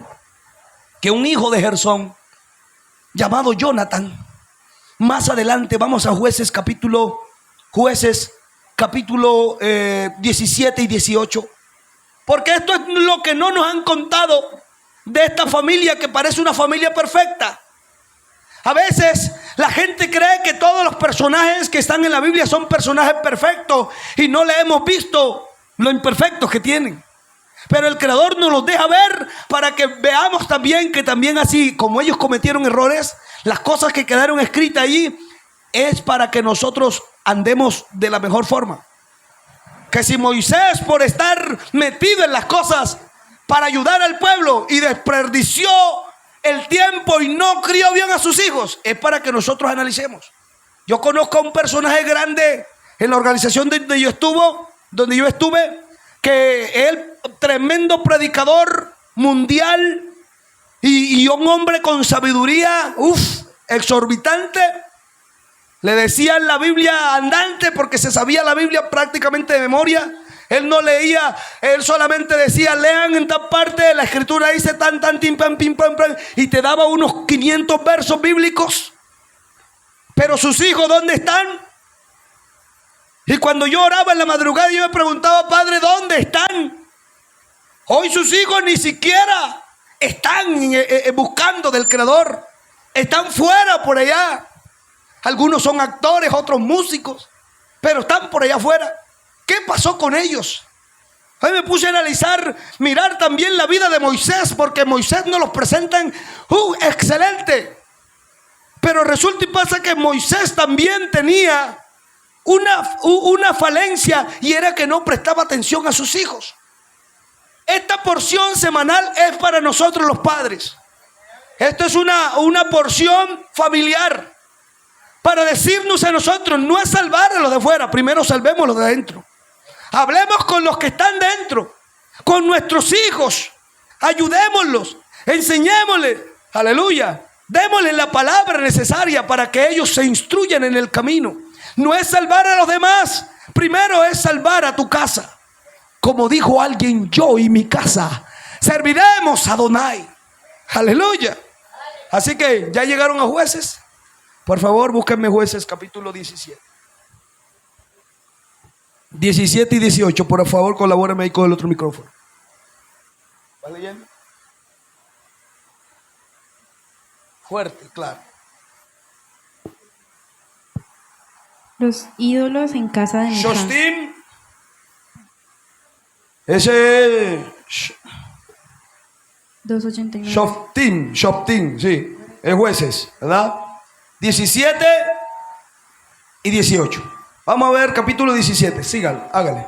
que un hijo de Gersón, llamado Jonathan, más adelante vamos a Jueces capítulo 17 y 18, porque esto es lo que no nos han contado de esta familia, que parece una familia perfecta. A veces la gente cree que todos los personajes que están en la Biblia son personajes perfectos, y no le hemos visto lo imperfectos que tienen. Pero el Creador nos los deja ver para que veamos también que también así como ellos cometieron errores, las cosas que quedaron escritas allí es para que nosotros andemos de la mejor forma. Que si Moisés, por estar metido en las cosas para ayudar al pueblo, y desperdició el tiempo y no crió bien a sus hijos, es para que nosotros analicemos. Yo conozco a un personaje grande en la organización donde yo estuve, que él, tremendo predicador mundial y un hombre con sabiduría exorbitante. Le decían la Biblia andante, porque se sabía la Biblia prácticamente de memoria. Él no leía, él solamente decía: lean en tal parte, la escritura dice tan, tim, pam, pim, pam, pam, y te daba unos 500 versos bíblicos. Pero sus hijos, ¿dónde están? Y cuando yo oraba en la madrugada, yo me preguntaba: Padre, ¿dónde están? Hoy sus hijos ni siquiera están buscando del Creador. Están fuera, por allá. Algunos son actores, otros músicos, pero están por allá afuera. ¿Qué pasó con ellos? Hoy me puse a analizar, mirar también la vida de Moisés, porque Moisés nos los presentan excelente. Pero resulta y pasa que Moisés también tenía una falencia, y era que no prestaba atención a sus hijos. Esta porción semanal es para nosotros los padres. Esto es una porción familiar, para decirnos a nosotros: no es salvar a los de afuera, primero salvemos los de adentro. Hablemos con los que están dentro, con nuestros hijos, ayudémoslos, enseñémosles, aleluya, démosles la palabra necesaria para que ellos se instruyan en el camino. No es salvar a los demás, primero es salvar a tu casa. Como dijo alguien: yo y mi casa serviremos a Adonai. Aleluya. Así que ya llegaron a Jueces. Por favor, búsquenme Jueces capítulo 17. 17 y 18, por favor, colabórame ahí con el otro micrófono. ¿Va leyendo? Fuerte, claro. Los ídolos en casa de Mica. Shostim. Ese es 2:89. Shoftim, sí. Es jueces, ¿verdad? 17 y 18. Vamos a ver capítulo 17. Sígalo, hágale.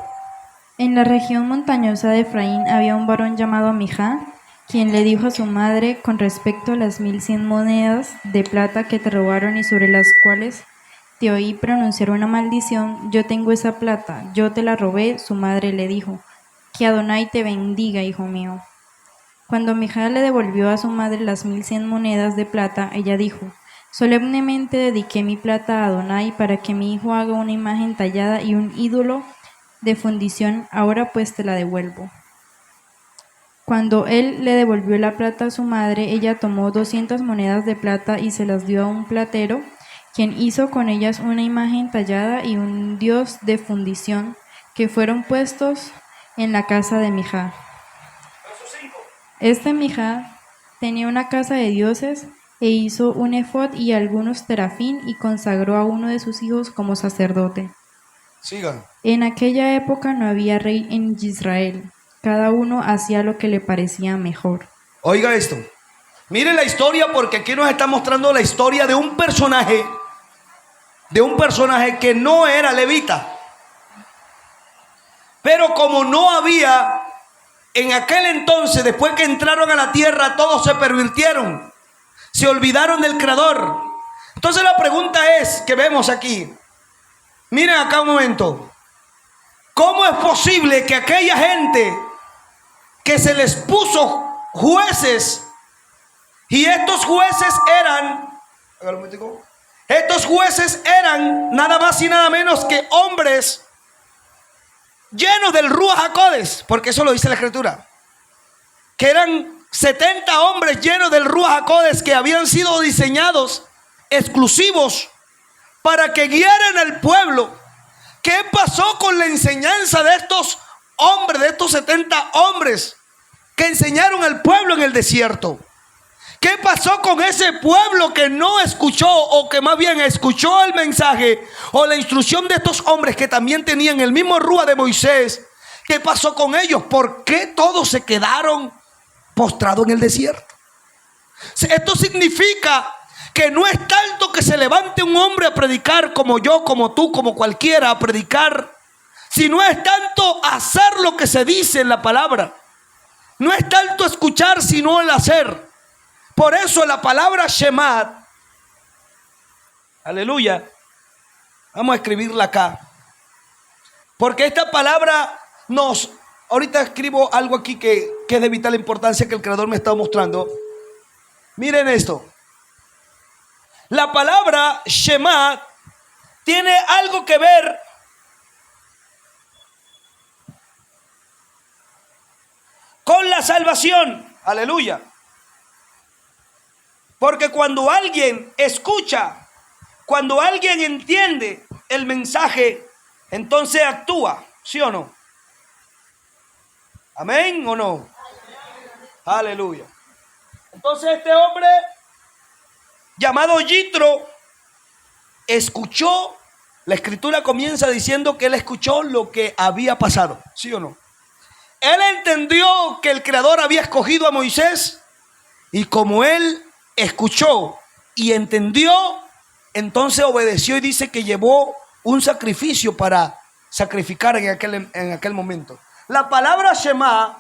En la región montañosa de Efraín había un varón llamado Mijá, quien le dijo a su madre con respecto a las 1100 monedas de plata que te robaron y sobre las cuales te oí pronunciar una maldición. Yo tengo esa plata, yo te la robé. Su madre le dijo: que Adonai te bendiga, hijo mío. Cuando Mijá le devolvió a su madre las 1100 monedas de plata, ella dijo: solemnemente dediqué mi plata a Adonai para que mi hijo haga una imagen tallada y un ídolo de fundición. Ahora pues te la devuelvo. Cuando él le devolvió la plata a su madre, ella tomó 200 monedas de plata y se las dio a un platero, quien hizo con ellas una imagen tallada y un dios de fundición, que fueron puestos en la casa de Mijá. Este Mijá tenía una casa de dioses e hizo un efod y algunos terafín y consagró a uno de sus hijos como sacerdote. Sigan. En aquella época no había rey en Israel. Cada uno hacía lo que le parecía mejor. Oiga esto. Mire la historia, porque aquí nos está mostrando la historia de un personaje que no era levita. Pero como no había en aquel entonces, después que entraron a la tierra, todos se pervirtieron, se olvidaron del Creador. Entonces la pregunta es que vemos aquí. Miren acá un momento. ¿Cómo es posible que aquella gente que se les puso jueces, y estos jueces eran nada más y nada menos que hombres llenos del Ruach HaKodesh, porque eso lo dice la Escritura, que eran 70 hombres llenos del Ruach HaKodesh que habían sido diseñados exclusivos para que guiaran al pueblo? ¿Qué pasó con la enseñanza de estos hombres, de estos 70 hombres que enseñaron al pueblo en el desierto? ¿Qué pasó con ese pueblo que no escuchó, o que más bien escuchó el mensaje o la instrucción de estos hombres que también tenían el mismo Rúa de Moisés? ¿Qué pasó con ellos? ¿Por qué todos se quedaron postrados en el desierto? Esto significa que no es tanto que se levante un hombre a predicar, como yo, como tú, como cualquiera, a predicar, sino es tanto hacer lo que se dice en la palabra. No es tanto escuchar, sino el hacer. Por eso la palabra Shema, aleluya, vamos a escribirla acá, porque esta palabra ahorita escribo algo aquí que es de vital importancia, que el Creador me está mostrando. Miren esto. La palabra Shema tiene algo que ver con la salvación. Aleluya. Porque cuando alguien escucha, cuando alguien entiende el mensaje, entonces actúa, ¿sí o no? ¿Amén o no? Aleluya. Entonces este hombre llamado Yitro escuchó. La Escritura comienza diciendo que él escuchó lo que había pasado, ¿sí o no? Él entendió que el Creador había escogido a Moisés, y como él escuchó y entendió, entonces obedeció, y dice que llevó un sacrificio para sacrificar en aquel momento. La palabra Shema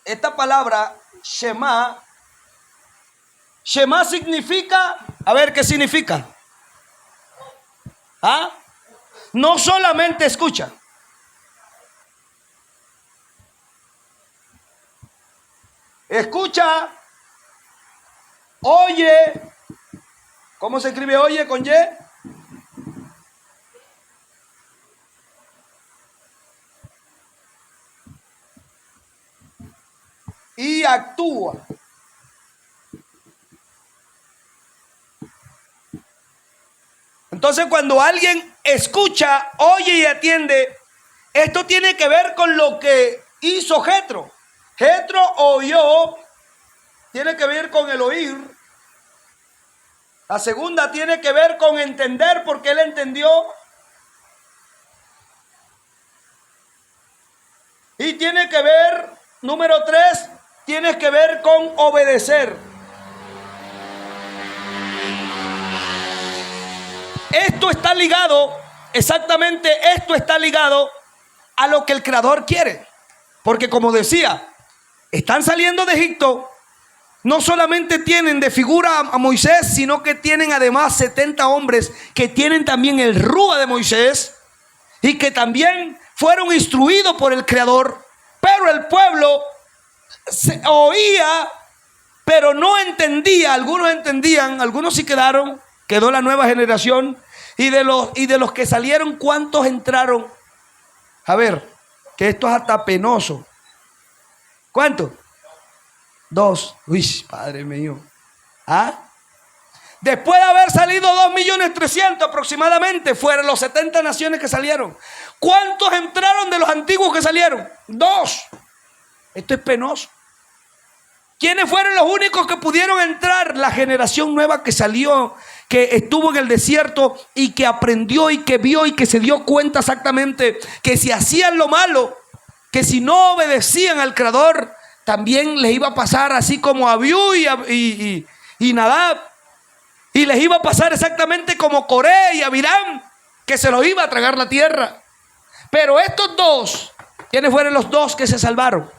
esta palabra Shema significa, a ver, ¿qué significa? ¿Ah? No solamente escucha. Escucha, oye. ¿Cómo se escribe oye con Y? Y actúa. Entonces, cuando alguien escucha, oye y atiende, Esto tiene que ver con lo que hizo Jetro. Jetro oyó, tiene que ver con el oír. La segunda tiene que ver con entender, porque él entendió. Y tiene que ver, número 3, tiene que ver con obedecer. Esto está ligado, exactamente esto está ligado a lo que el Creador quiere. Porque como decía, están saliendo de Egipto, no solamente tienen de figura a Moisés, sino que tienen además 70 hombres que tienen también el rúa de Moisés y que también fueron instruidos por el Creador. Pero el pueblo oía, pero no entendía. Algunos entendían, algunos sí quedó la nueva generación. Y de los que salieron, ¿cuántos entraron? A ver, que esto es hasta penoso. ¿Cuántos? 2. Uy, Padre mío. ¿Ah? Después de haber salido 2.300.000 aproximadamente, fueron los 70 naciones que salieron. ¿Cuántos entraron de los antiguos que salieron? 2. Esto es penoso. ¿Quiénes fueron los únicos que pudieron entrar? La generación nueva que salió, que estuvo en el desierto y que aprendió y que vio y que se dio cuenta exactamente que si hacían lo malo, que si no obedecían al Creador, también les iba a pasar así como a Abiú y Nadab. Y les iba a pasar exactamente como Coré y Abiram, que se los iba a tragar la tierra. Pero estos 2, ¿quiénes fueron los 2 que se salvaron?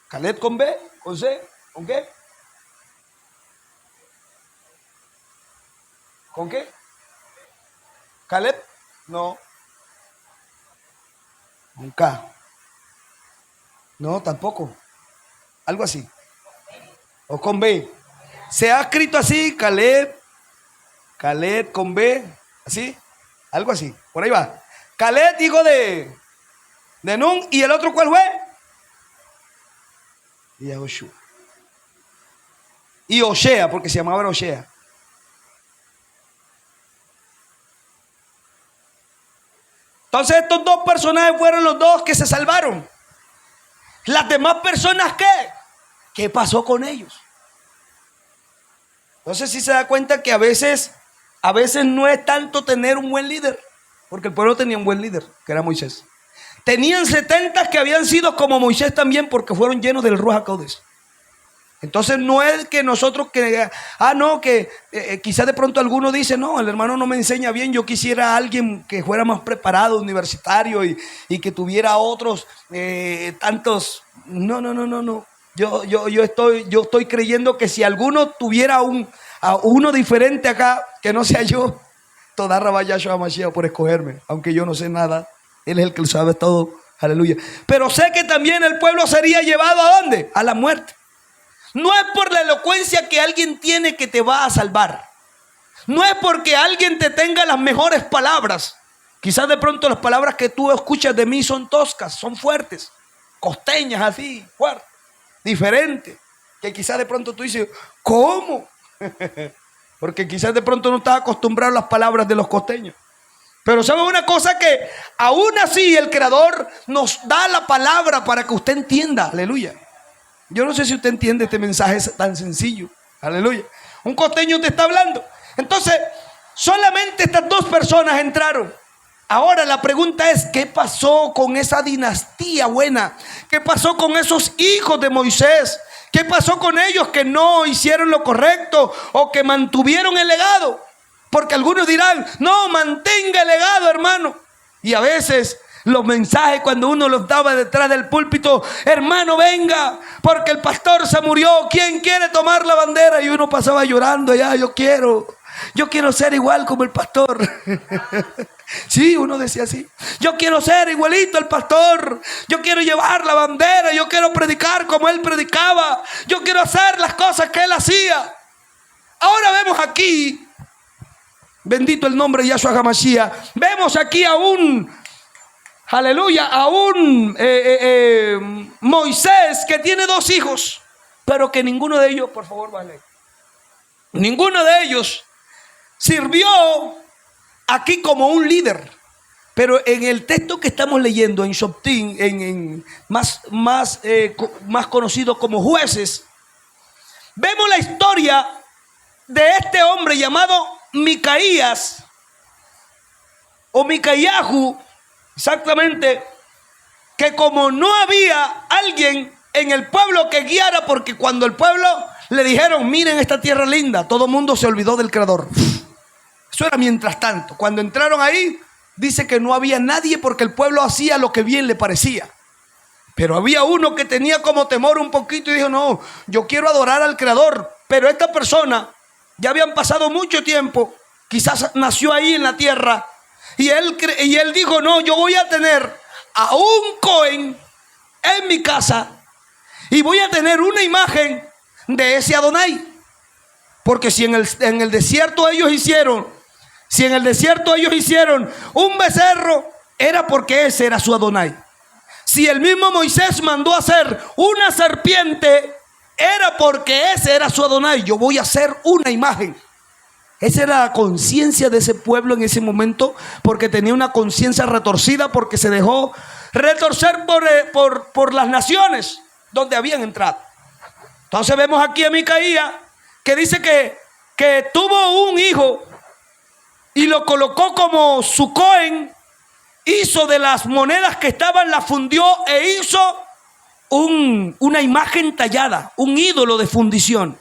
Caleb con B, con C, ¿con qué? ¿Con qué? Caleb, no. Con K. No, tampoco. Algo así. O con B. Se ha escrito así, Caleb con B, así, algo así, por ahí va. Caleb, hijo de Nun, y el otro, ¿cuál fue? Yahoshua. Y Osea, porque se llamaba Osea. Entonces estos 2 personajes fueron los 2 que se salvaron. Las demás personas, ¿qué pasó con ellos? Entonces sí se da cuenta que a veces no es tanto tener un buen líder, porque el pueblo tenía un buen líder, que era Moisés. Tenían 70 que habían sido como Moisés también, porque fueron llenos del Ruach HaKodesh. Entonces no es que nosotros quizás de pronto alguno dice, no, el hermano no me enseña bien, yo quisiera a alguien que fuera más preparado, universitario y que tuviera otros tantos. No. Yo estoy creyendo que si alguno tuviera a uno diferente acá, que no sea yo, toda Rabá Yahshua Mashiach por escogerme, aunque yo no sé nada, él es el que lo sabe todo, aleluya. Pero sé que también el pueblo sería llevado ¿a dónde? A la muerte. No es por la elocuencia que alguien tiene que te va a salvar. No es porque alguien te tenga las mejores palabras. Quizás de pronto las palabras que tú escuchas de mí son toscas, son fuertes, costeñas así, fuertes, diferentes. Que quizás de pronto tú dices, ¿cómo? Porque quizás de pronto no estás acostumbrado a las palabras de los costeños. Pero ¿sabe una cosa? Que aún así el Creador nos da la palabra para que usted entienda, aleluya. Yo no sé si usted entiende este mensaje tan sencillo. Aleluya. Un costeño te está hablando. Entonces, solamente estas 2 personas entraron. Ahora la pregunta es, ¿qué pasó con esa dinastía buena? ¿Qué pasó con esos hijos de Moisés? ¿Qué pasó con ellos que no hicieron lo correcto o que mantuvieron el legado? Porque algunos dirán, no, mantenga el legado, hermano. Y a veces los mensajes cuando uno los daba detrás del púlpito, hermano, venga, porque el pastor se murió, ¿quién quiere tomar la bandera? Y uno pasaba llorando allá, yo quiero ser igual como el pastor. Sí, uno decía así, yo quiero ser igualito al pastor, yo quiero llevar la bandera, yo quiero predicar como él predicaba, yo quiero hacer las cosas que él hacía. Ahora vemos aquí, bendito el nombre de Yahshua HaMashiach, vemos aquí a un Moisés que tiene 2 hijos, pero que ninguno de ellos, por favor, vale, ninguno de ellos sirvió aquí como un líder. Pero en el texto que estamos leyendo en Shoftim, más conocido como Jueces, vemos la historia de este hombre llamado Micaías, o Micayahu, exactamente, que como no había alguien en el pueblo que guiara, porque cuando el pueblo le dijeron, miren esta tierra linda, todo el mundo se olvidó del Creador. Eso era mientras tanto. Cuando entraron ahí, dice que no había nadie porque el pueblo hacía lo que bien le parecía. Pero había uno que tenía como temor un poquito y dijo, no, yo quiero adorar al Creador. Pero esta persona, ya habían pasado mucho tiempo, quizás nació ahí en la tierra, y él dijo, no, yo voy a tener a un Cohen en mi casa y voy a tener una imagen de ese Adonai. Porque si en el desierto ellos hicieron un becerro, era porque ese era su Adonai. Si el mismo Moisés mandó hacer una serpiente, era porque ese era su Adonai. Yo voy a hacer una imagen. Esa era la conciencia de ese pueblo en ese momento, porque tenía una conciencia retorcida, porque se dejó retorcer por las naciones donde habían entrado. Entonces vemos aquí a Micaías que dice que tuvo un hijo y lo colocó como su Cohen. Hizo de las monedas que estaban, las fundió e hizo una imagen tallada, un ídolo de fundición.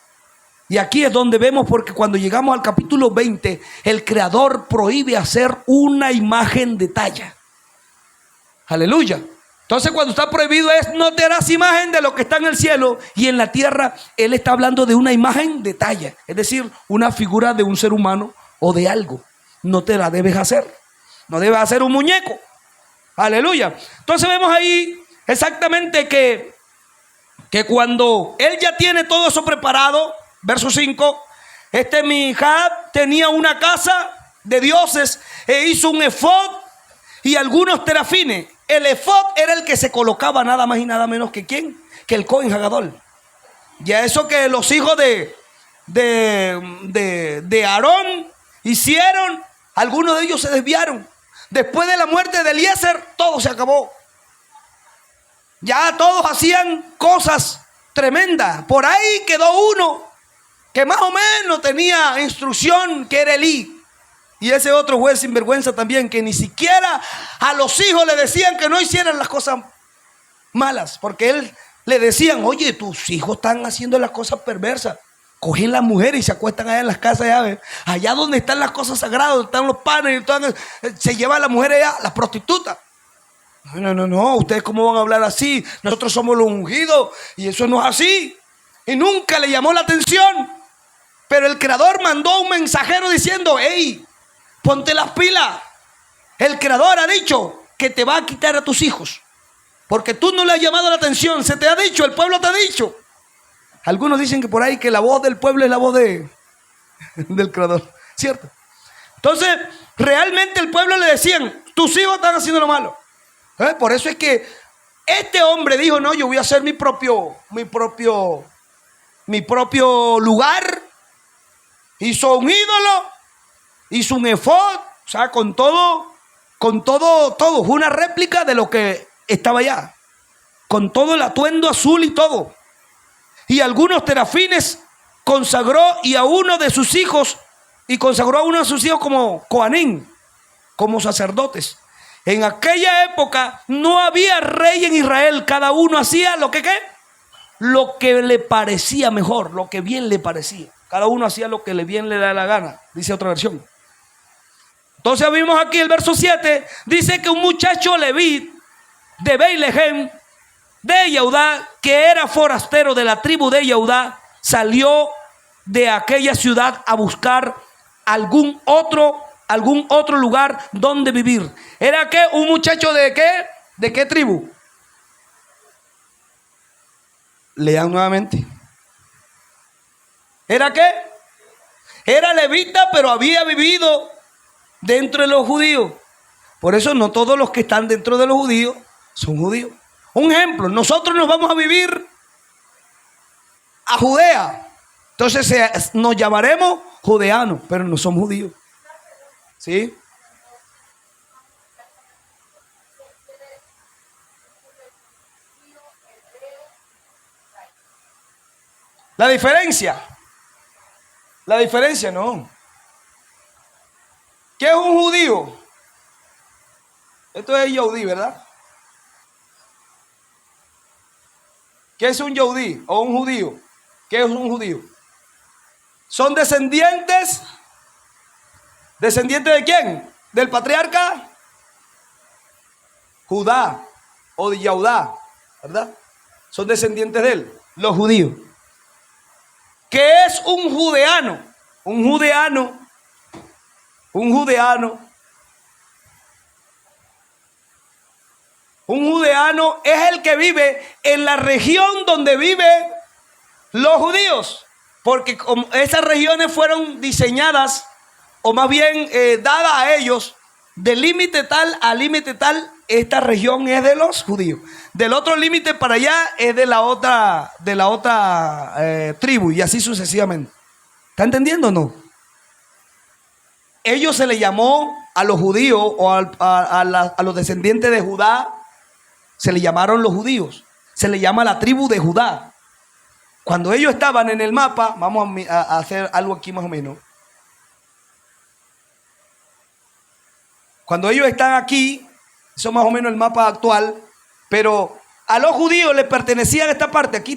Y aquí es donde vemos, porque cuando llegamos al capítulo 20, el Creador prohíbe hacer una imagen de talla. Aleluya. Entonces cuando está prohibido es, no te harás imagen de lo que está en el cielo y en la tierra. Él está hablando de una imagen de talla, es decir, una figura de un ser humano o de algo. No te la debes hacer. No debes hacer un muñeco. Aleluya. Entonces vemos ahí exactamente que cuando él ya tiene todo eso preparado, verso 5, Mijab tenía una casa de dioses e hizo un efod y algunos terafines. El efod era el que se colocaba nada más y nada menos que ¿quién? Que el Cohen Hagadol. Ya eso que los hijos de Aarón hicieron, algunos de ellos se desviaron. Después de la muerte de Eliezer, todo se acabó. Ya todos hacían cosas tremendas. Por ahí quedó uno que más o menos tenía instrucción, que era Elí. Y ese otro juez sinvergüenza también, que ni siquiera a los hijos le decían que no hicieran las cosas malas. Porque él le decían, oye, tus hijos están haciendo las cosas perversas. Cogen las mujeres y se acuestan allá en las casas, allá donde están las cosas sagradas, donde están los panes, se lleva a la mujer allá, las prostitutas. No, ustedes cómo van a hablar así, nosotros somos los ungidos y eso no es así. Y nunca le llamó la atención. Pero el Creador mandó un mensajero diciendo, hey, ponte las pilas. El Creador ha dicho que te va a quitar a tus hijos, porque tú no le has llamado la atención. Se te ha dicho, el pueblo te ha dicho. Algunos dicen que por ahí que la voz del pueblo es la voz del Creador, ¿cierto? Entonces, realmente el pueblo le decían, tus hijos están haciendo lo malo. Por eso es que este hombre dijo, no, yo voy a hacer mi propio lugar. Hizo un ídolo, hizo un efod, o sea, con todo, fue una réplica de lo que estaba allá, con todo el atuendo azul y todo. Y algunos terafines consagró y a uno de sus hijos, y consagró a uno de sus hijos como Coanín, como sacerdotes. En aquella época no había rey en Israel, cada uno hacía lo que le parecía mejor, lo que bien le parecía. Cada uno hacía lo que bien le da la gana, dice otra versión. Entonces vimos aquí el verso 7, dice que un muchacho levit de Beilehem, de Yehudá, que era forastero de la tribu de Yehudá, salió de aquella ciudad a buscar algún otro lugar donde vivir. ¿Era qué? ¿Un muchacho de qué? ¿De qué tribu? Lean nuevamente. ¿Era qué? Era levita, pero había vivido dentro de los judíos. Por eso no todos los que están dentro de los judíos son judíos. Un ejemplo, nosotros nos vamos a vivir a Judea. Entonces nos llamaremos judeanos, pero no somos judíos. ¿Sí? La diferencia. La diferencia no. ¿Qué es un judío? Esto es Yehudí, ¿verdad? ¿Qué es un Yehudí o un judío? ¿Qué es un judío? Son descendientes. ¿Descendientes de quién? ¿Del patriarca? Judá o de Yahudá, ¿verdad? Son descendientes de él, los judíos. ¿Qué es un judeano? Un judeano es el que vive en la región donde viven los judíos, porque como esas regiones fueron diseñadas, o más bien dadas a ellos, de límite tal a límite tal. Esta región es de los judíos. Del otro límite para allá es de la otra tribu, y así sucesivamente. ¿Está entendiendo o no? Ellos se le llamó a los judíos o a los descendientes de Judá, se le llamaron los judíos. Se le llama la tribu de Judá. Cuando ellos estaban en el mapa, vamos a hacer algo aquí más o menos. Cuando ellos están aquí, eso es más o menos el mapa actual, pero a los judíos les pertenecía esta parte. Aquí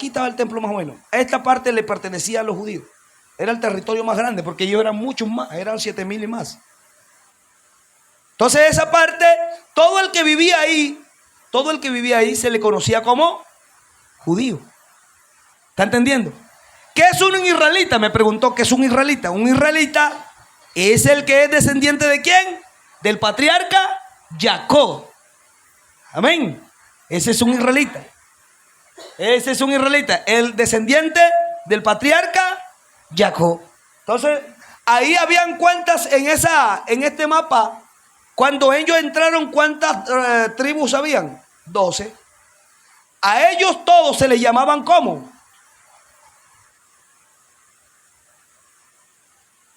estaba el templo más o menos. A esta parte le pertenecía a los judíos. Era el territorio más grande, porque ellos eran muchos más, eran 7,000 y más. Entonces esa parte, todo el que vivía ahí se le conocía como judío. ¿Está entendiendo? ¿Qué es un israelita? Me preguntó, ¿qué es un israelita? Un israelita es el que es descendiente ¿de quién? Del patriarca Jacob. Amén. Ese es un israelita. El descendiente del patriarca Jacob. Entonces, ahí habían cuántas en este mapa. Cuando ellos entraron, ¿cuántas tribus habían? 12. A ellos todos se les llamaban ¿cómo?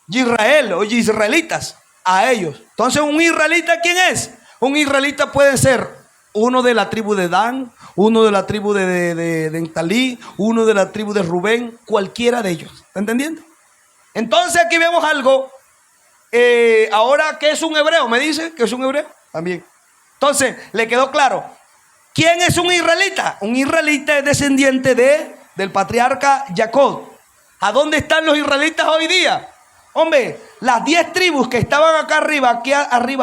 Israel o israelitas. A ellos. Entonces, ¿un israelita quién es? Un israelita puede ser uno de la tribu de Dan, uno de la tribu de Neftalí, uno de la tribu de Rubén, cualquiera de ellos. ¿Está entendiendo? Entonces aquí vemos algo. Ahora, ¿qué es un hebreo? ¿Me dice que es un hebreo? También. Entonces, le quedó claro. ¿Quién es un israelita? Un israelita es descendiente del patriarca Jacob. ¿A dónde están los israelitas hoy día? Hombre, las 10 tribus que estaban acá arriba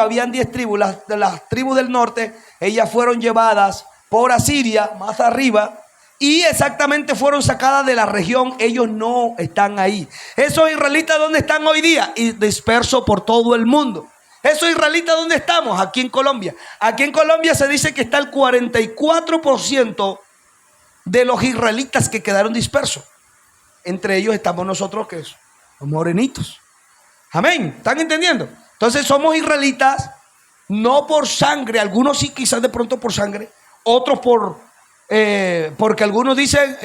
habían 10 tribus. Las tribus del norte, ellas fueron llevadas por Asiria, más arriba, y exactamente fueron sacadas de la región. Ellos no están ahí. Esos israelitas, ¿dónde están hoy día? Y dispersos por todo el mundo. Esos israelitas, ¿dónde estamos? Aquí en Colombia. Aquí en Colombia se dice que está el 44% de los israelitas que quedaron dispersos. Entre ellos estamos nosotros, que somos morenitos. Amén. ¿Están entendiendo? Entonces somos israelitas, no por sangre. Algunos sí, quizás de pronto por sangre. Otros porque algunos dicen,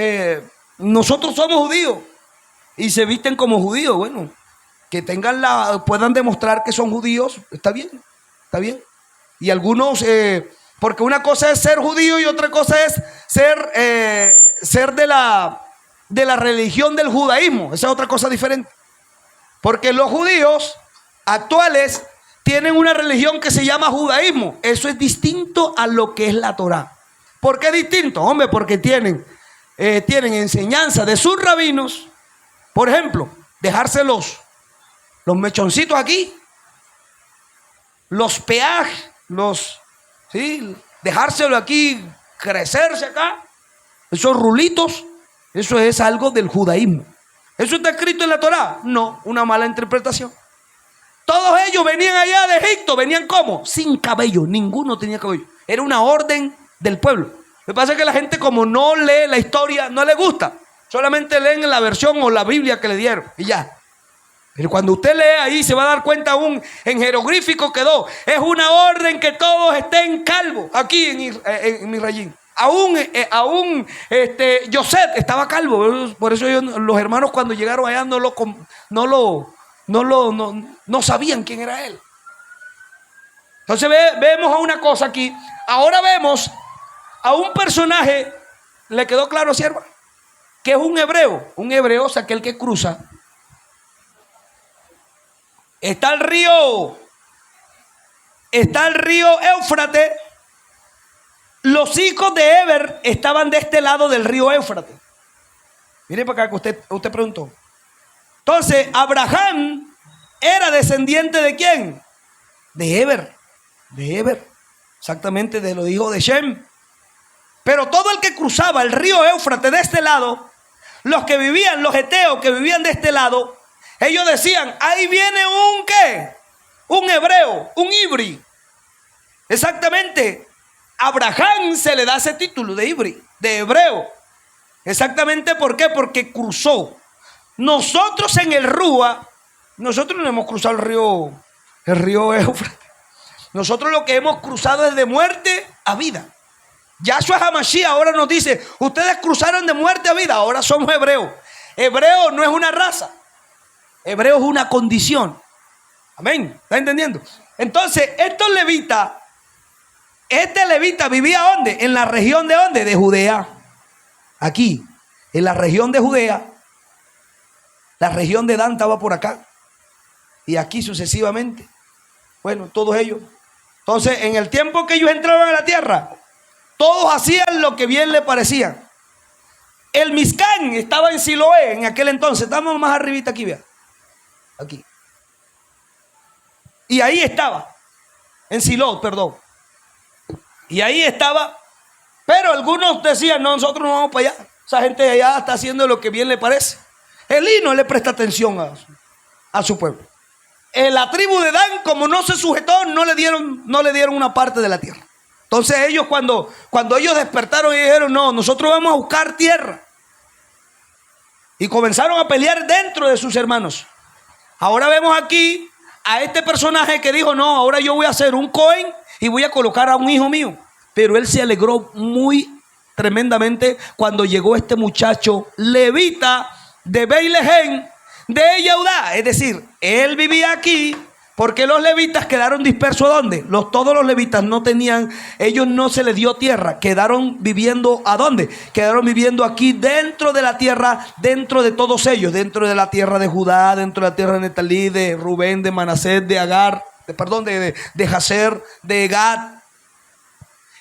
nosotros somos judíos. Y se visten como judíos. Bueno, que puedan demostrar que son judíos. Está bien. Está bien. Y algunos, porque una cosa es ser judío y otra cosa es ser de la religión del judaísmo. Esa es otra cosa diferente. Porque los judíos actuales tienen una religión que se llama judaísmo. Eso es distinto a lo que es la Torá. ¿Por qué es distinto? Hombre, porque tienen enseñanza de sus rabinos. Por ejemplo, dejarse los mechoncitos aquí, los peajes, ¿sí? Dejárselo aquí, crecerse acá, esos rulitos. Eso es algo del judaísmo. ¿Eso está escrito en la Torá? No, una mala interpretación. Todos ellos venían allá de Egipto. ¿Venían cómo? Sin cabello. Ninguno tenía cabello. Era una orden del pueblo. Lo que pasa es que la gente, como no lee la historia, no le gusta. Solamente leen la versión o la Biblia que le dieron y ya. Pero cuando usted lee ahí se va a dar cuenta, aún en jeroglífico quedó. Es una orden que todos estén calvos. Aquí en Misrayim. Aún José estaba calvo. Por eso los hermanos, cuando llegaron allá, no sabían quién era él. Entonces vemos a una cosa aquí. Ahora vemos a un personaje. ¿Le quedó claro, sierva? ¿Qué es un hebreo? Un hebreo es aquel que cruza. Está el río Éufrates. Los hijos de Eber estaban de este lado del río Éufrates. Mire para acá que usted preguntó. Entonces, Abraham era descendiente ¿de quién? De Eber. De Eber. Exactamente, de los hijos de Shem. Pero todo el que cruzaba el río Éufrates de este lado, los que vivían, los heteos que vivían de este lado, ellos decían, ahí viene un ¿qué? Un hebreo, un ibri. Exactamente. A Abraham se le da ese título de ibri, de hebreo. Exactamente, ¿por qué? Porque cruzó. Nosotros en el Rúa, nosotros no hemos cruzado el río Éufrates. Nosotros lo que hemos cruzado es de muerte a vida. Yahshua HaMashiach ahora nos dice, ustedes cruzaron de muerte a vida, ahora somos hebreos. Hebreo no es una raza, hebreo es una condición. Amén, ¿está entendiendo? Entonces, este levita vivía ¿dónde? En la región de ¿dónde? De Judea. Aquí, en la región de Judea. La región de Dan estaba por acá. Y aquí sucesivamente. Bueno, todos ellos. Entonces, en el tiempo que ellos entraban a la tierra, todos hacían lo que bien les parecía. El Mizcán estaba en Siloé en aquel entonces. Estamos más arribita aquí, vea. Aquí. Y ahí estaba. En Silo, perdón. Y ahí estaba. Pero algunos decían, no, nosotros no vamos para allá. Esa gente de allá está haciendo lo que bien le parece. Elí no le presta atención a su pueblo. En la tribu de Dan, como no se sujetó, no le dieron una parte de la tierra. Entonces ellos cuando ellos despertaron y dijeron, no, nosotros vamos a buscar tierra. Y comenzaron a pelear dentro de sus hermanos. Ahora vemos aquí a este personaje que dijo, no, ahora yo voy a hacer un cohen y voy a colocar a un hijo mío. Pero él se alegró muy tremendamente cuando llegó este muchacho levita de Beilehem de Yehudá. Es decir, él vivía aquí porque los levitas quedaron dispersos. ¿A dónde? Todos los levitas no tenían, ellos no se les dio tierra, quedaron viviendo ¿a dónde? Quedaron viviendo aquí dentro de la tierra, dentro de todos ellos, dentro de la tierra de Judá, dentro de la tierra de Netalí, de Rubén, de Manasés, de Agar, de Jaser, de Gad.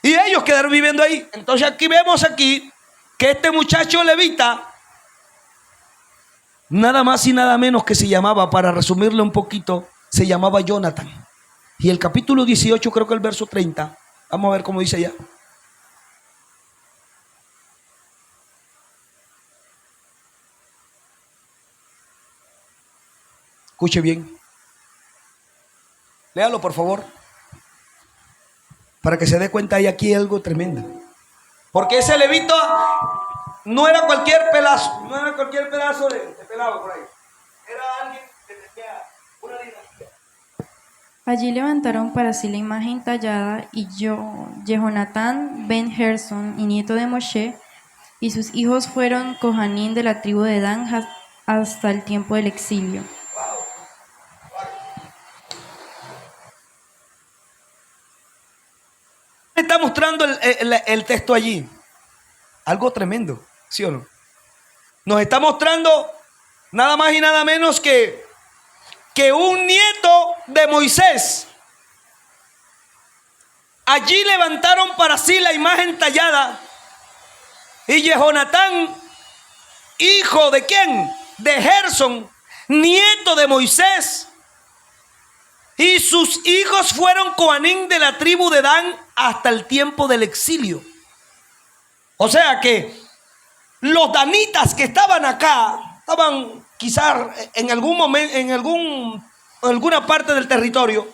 Y ellos quedaron viviendo ahí. Entonces aquí vemos aquí que este muchacho levita, nada más y nada menos que se llamaba, para resumirle un poquito, se llamaba Jonathan. Y el capítulo 18, creo que el verso 30, vamos a ver cómo dice allá. Escuche bien. Léalo, por favor. Para que se dé cuenta, hay aquí algo tremendo. Porque ese levita no era cualquier pedazo, de pelado por ahí. Era alguien que tenía una dinastía. Allí levantaron para sí la imagen tallada, y Jehonatán ben Gerson, y nieto de Moshe, y sus hijos fueron Cohanim de la tribu de Dan hasta el tiempo del exilio. Está mostrando el texto allí. Algo tremendo, ¿sí o no? Nos está mostrando nada más y nada menos que un nieto de Moisés. Allí levantaron para sí la imagen tallada. Y Jehonatán, hijo de ¿quién? De Gerson, nieto de Moisés. Y sus hijos fueron Cohanim de la tribu de Dan hasta el tiempo del exilio. O sea que los danitas que estaban acá, estaban quizás en algún momento, en alguna parte del territorio.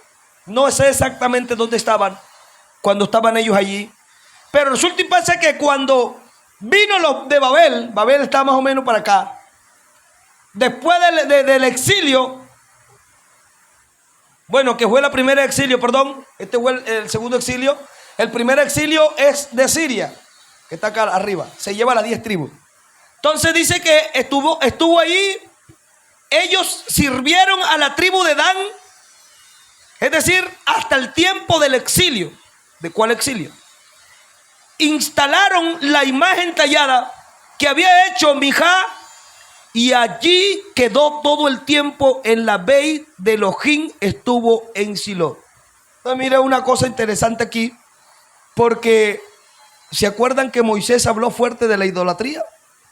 No sé exactamente dónde estaban cuando estaban ellos allí. Pero resulta y pasa que cuando vino los de Babel está más o menos para acá. Después del exilio, bueno, que fue el primer exilio, perdón, este fue el segundo exilio. El primer exilio es de Siria, que está acá arriba, se lleva las 10 tribus. Entonces dice que estuvo ahí, ellos sirvieron a la tribu de Dan, es decir, hasta el tiempo del exilio. ¿De cuál exilio? Instalaron la imagen tallada que había hecho Mijá, y allí quedó todo el tiempo en la Beit de Elohim, estuvo en Silo. Entonces, mira una cosa interesante aquí, porque ¿se acuerdan que Moisés habló fuerte de la idolatría?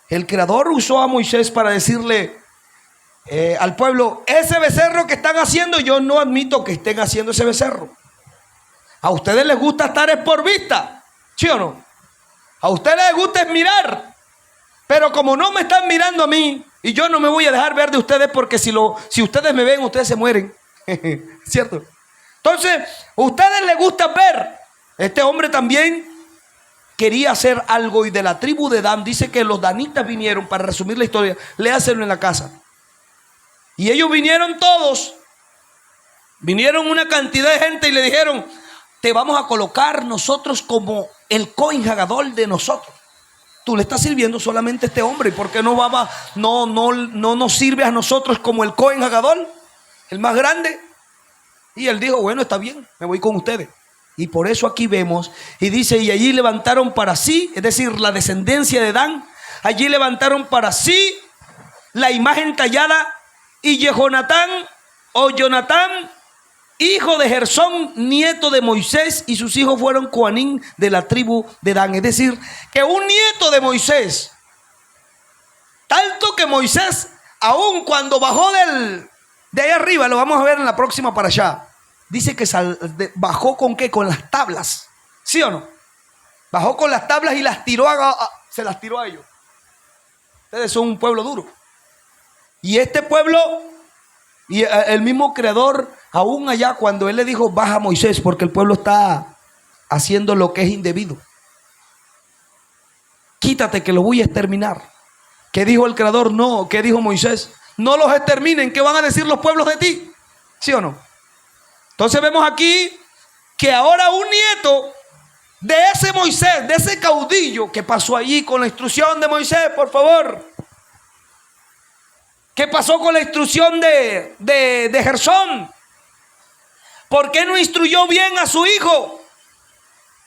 El Creador usó a Moisés para decirle al pueblo: ese becerro que están haciendo, yo no admito que estén haciendo ese becerro. A ustedes les gusta estar es por vista, ¿sí o no? A ustedes les gusta es mirar, pero como no me están mirando a mí, y yo no me voy a dejar ver de ustedes, porque si ustedes me ven, ustedes se mueren. ¿Cierto? Entonces, a ustedes les gusta ver. Este hombre también quería hacer algo, y de la tribu de Dan dice que los danitas vinieron, para resumir la historia, léaselo en la casa. Y ellos vinieron todos, vinieron una cantidad de gente y le dijeron: te vamos a colocar nosotros como el Cohen Hagadol de nosotros. Tú le estás sirviendo solamente a este hombre, ¿y por qué no nos sirve a nosotros como el Cohen Hagadol, el más grande? Y él dijo: bueno, está bien, me voy con ustedes. Y por eso aquí vemos, y dice: y allí levantaron para sí, es decir, la descendencia de Dan, allí levantaron para sí la imagen tallada, y Jonatán, hijo de Gersón, nieto de Moisés, y sus hijos fueron Coanín de la tribu de Dan. Es decir, que un nieto de Moisés, tanto que Moisés, aún cuando bajó de ahí arriba, lo vamos a ver en la próxima para allá, dice que bajó con ¿qué? Con las tablas, ¿sí o no? Bajó con las tablas y se las tiró a ellos. Ustedes son un pueblo duro. Y este pueblo, y el mismo Creador, aún allá cuando él le dijo: baja Moisés, porque el pueblo está haciendo lo que es indebido, quítate que lo voy a exterminar. ¿Qué dijo el Creador? No. ¿Qué dijo Moisés? No los exterminen. ¿Qué van a decir los pueblos de ti? ¿Sí o no? Entonces vemos aquí que ahora un nieto de ese Moisés, de ese caudillo que pasó allí con la instrucción de Moisés, por favor. ¿Qué pasó con la instrucción de Gersón? ¿Por qué no instruyó bien a su hijo?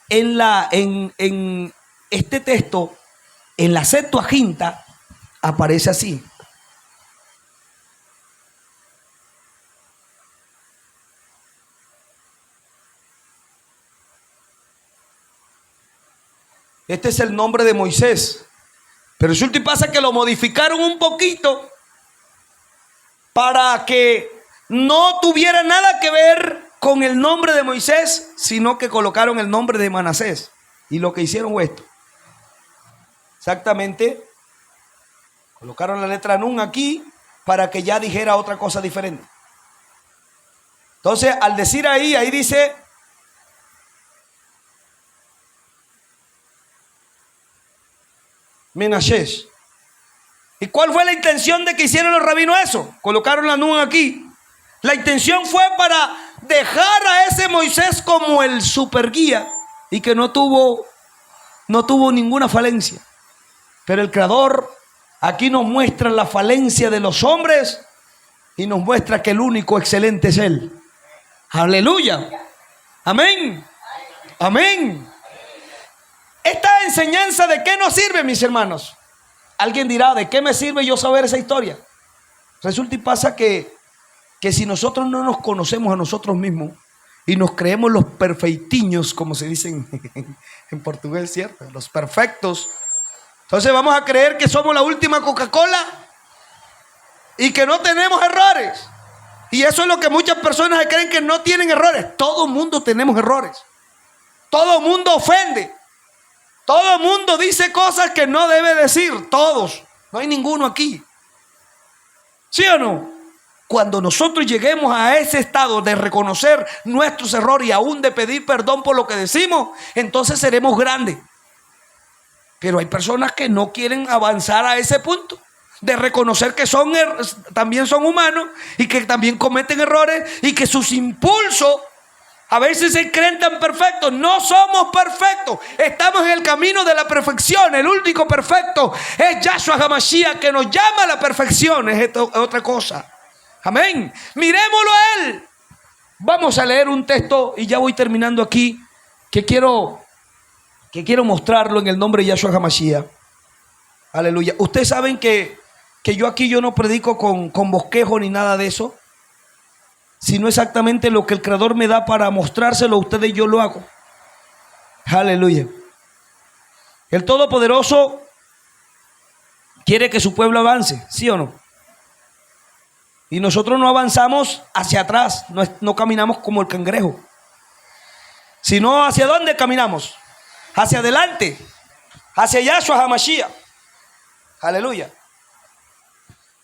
En este texto, en la Septuaginta, aparece así: este es el nombre de Moisés, pero resulta y pasa que lo modificaron un poquito para que no tuviera nada que ver con el nombre de Moisés, sino que colocaron el nombre de Manasés. Y lo que hicieron fue esto. Exactamente. Colocaron la letra Nun aquí para que ya dijera otra cosa diferente. Entonces, al decir ahí dice: Menashesh. ¿Y cuál fue la intención de que hicieron los rabinos eso? Colocaron la Nun aquí. La intención fue para dejar a ese Moisés como el superguía y que no tuvo ninguna falencia. Pero el Creador aquí nos muestra la falencia de los hombres y nos muestra que el único excelente es Él. Aleluya. Amén. Amén. Esta enseñanza, ¿de qué nos sirve, mis hermanos? Alguien dirá: ¿de qué me sirve yo saber esa historia? Resulta y pasa que si nosotros no nos conocemos a nosotros mismos y nos creemos los perfeitiños, como se dice en portugués, ¿cierto? Los perfectos. Entonces vamos a creer que somos la última Coca-Cola y que no tenemos errores. Y eso es lo que muchas personas creen, que no tienen errores. Todo mundo tenemos errores. Todo mundo ofende. Todo mundo dice cosas que no debe decir. Todos. No hay ninguno aquí. ¿Sí o no? Cuando nosotros lleguemos a ese estado de reconocer nuestros errores y aún de pedir perdón por lo que decimos, entonces seremos grandes. Pero hay personas que no quieren avanzar a ese punto de reconocer que también son humanos y que también cometen errores y que sus impulsos a veces se creen tan perfectos. No somos perfectos. Estamos en el camino de la perfección. El único perfecto es Yahshua HaMashiach, que nos llama a la perfección. Es otra cosa. Amén. Miremoslo a Él. Vamos a leer un texto y ya voy terminando aquí, que quiero mostrarlo en el nombre de Yahshua HaMashiach. Aleluya. Ustedes saben que yo no predico con bosquejo ni nada de eso, sino exactamente lo que el Creador me da para mostrárselo a ustedes, yo lo hago. Aleluya. El Todopoderoso quiere que su pueblo avance, ¿sí o no? Y nosotros no avanzamos hacia atrás, no caminamos como el cangrejo, sino ¿hacia dónde caminamos? Hacia adelante, hacia Yahshua HaMashiach. Aleluya.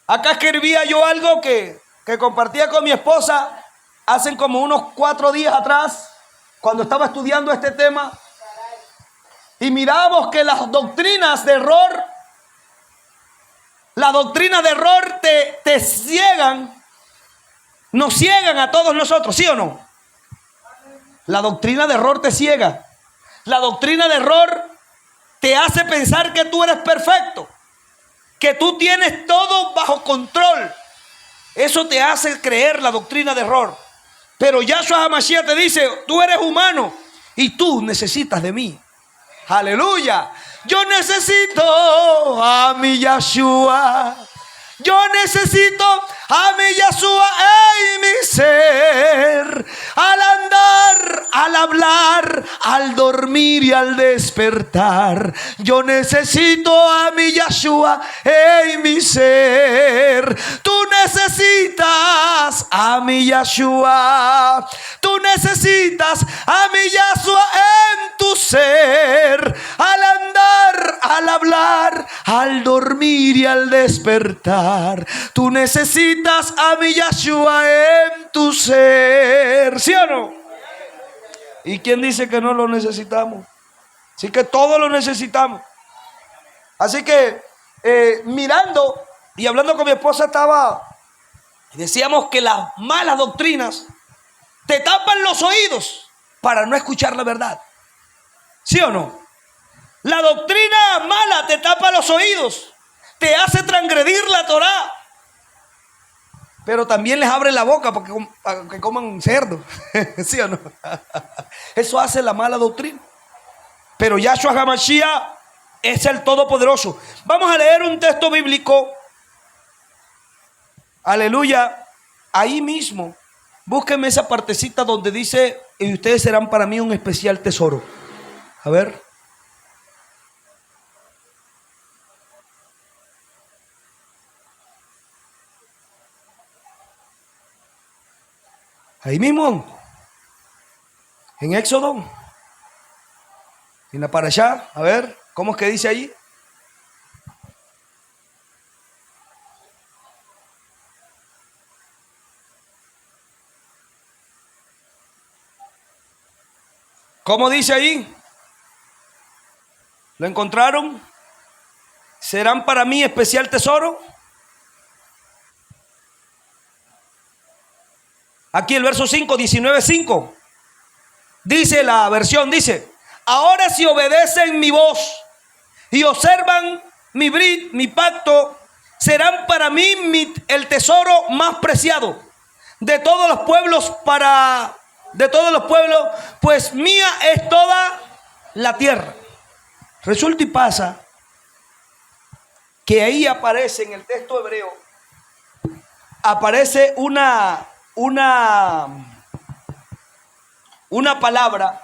Acá escribía yo algo que compartía con mi esposa hace como unos 4 días atrás, cuando estaba estudiando este tema, y mirábamos que las doctrinas de error, te ciegan, nos ciegan a todos nosotros, ¿sí o no? La doctrina de error te ciega. La doctrina de error te hace pensar que tú eres perfecto, que tú tienes todo bajo control. Eso te hace creer la doctrina de error. Pero Yahshua HaMashiach te dice, tú eres humano y tú necesitas de mí. Aleluya. Yo necesito a mi Yahshua. Yo necesito a mi Yahshua en mi ser. Al andar, al hablar, al dormir y al despertar. Yo necesito a mi Yahshua en mi ser. Tú necesitas a mi Yahshua. Tú necesitas a mi Yahshua en tu ser. Al andar, al hablar, al dormir y al despertar. Tú necesitas a mi Yahshua en tu ser. ¿Sí o no? ¿Y quién dice que no lo necesitamos? Así que todos lo necesitamos. Así que mirando y hablando con mi esposa decíamos que las malas doctrinas te tapan los oídos para no escuchar la verdad. ¿Sí o no? La doctrina mala te tapa los oídos, te hace transgredir la Torá, pero también les abre la boca para que coman cerdo. ¿Sí o no? Eso hace la mala doctrina. Pero Yahshua HaMashiach es el Todopoderoso. Vamos a leer un texto bíblico. Aleluya. Ahí mismo, búsquenme esa partecita donde dice, y ustedes serán para mí un especial tesoro. A ver. Ahí mismo, en Éxodo, en la Parashá, a ver, ¿cómo es que dice ahí? ¿Cómo dice ahí? ¿Lo encontraron? ¿Serán para mí especial tesoro? Aquí el verso 5, 19:5. Dice la versión, dice: ahora si obedecen mi voz y observan mi brit, mi pacto, serán para mí el tesoro más preciado de todos los pueblos, pues mía es toda la tierra. Resulta y pasa que ahí aparece en el texto hebreo, aparece una palabra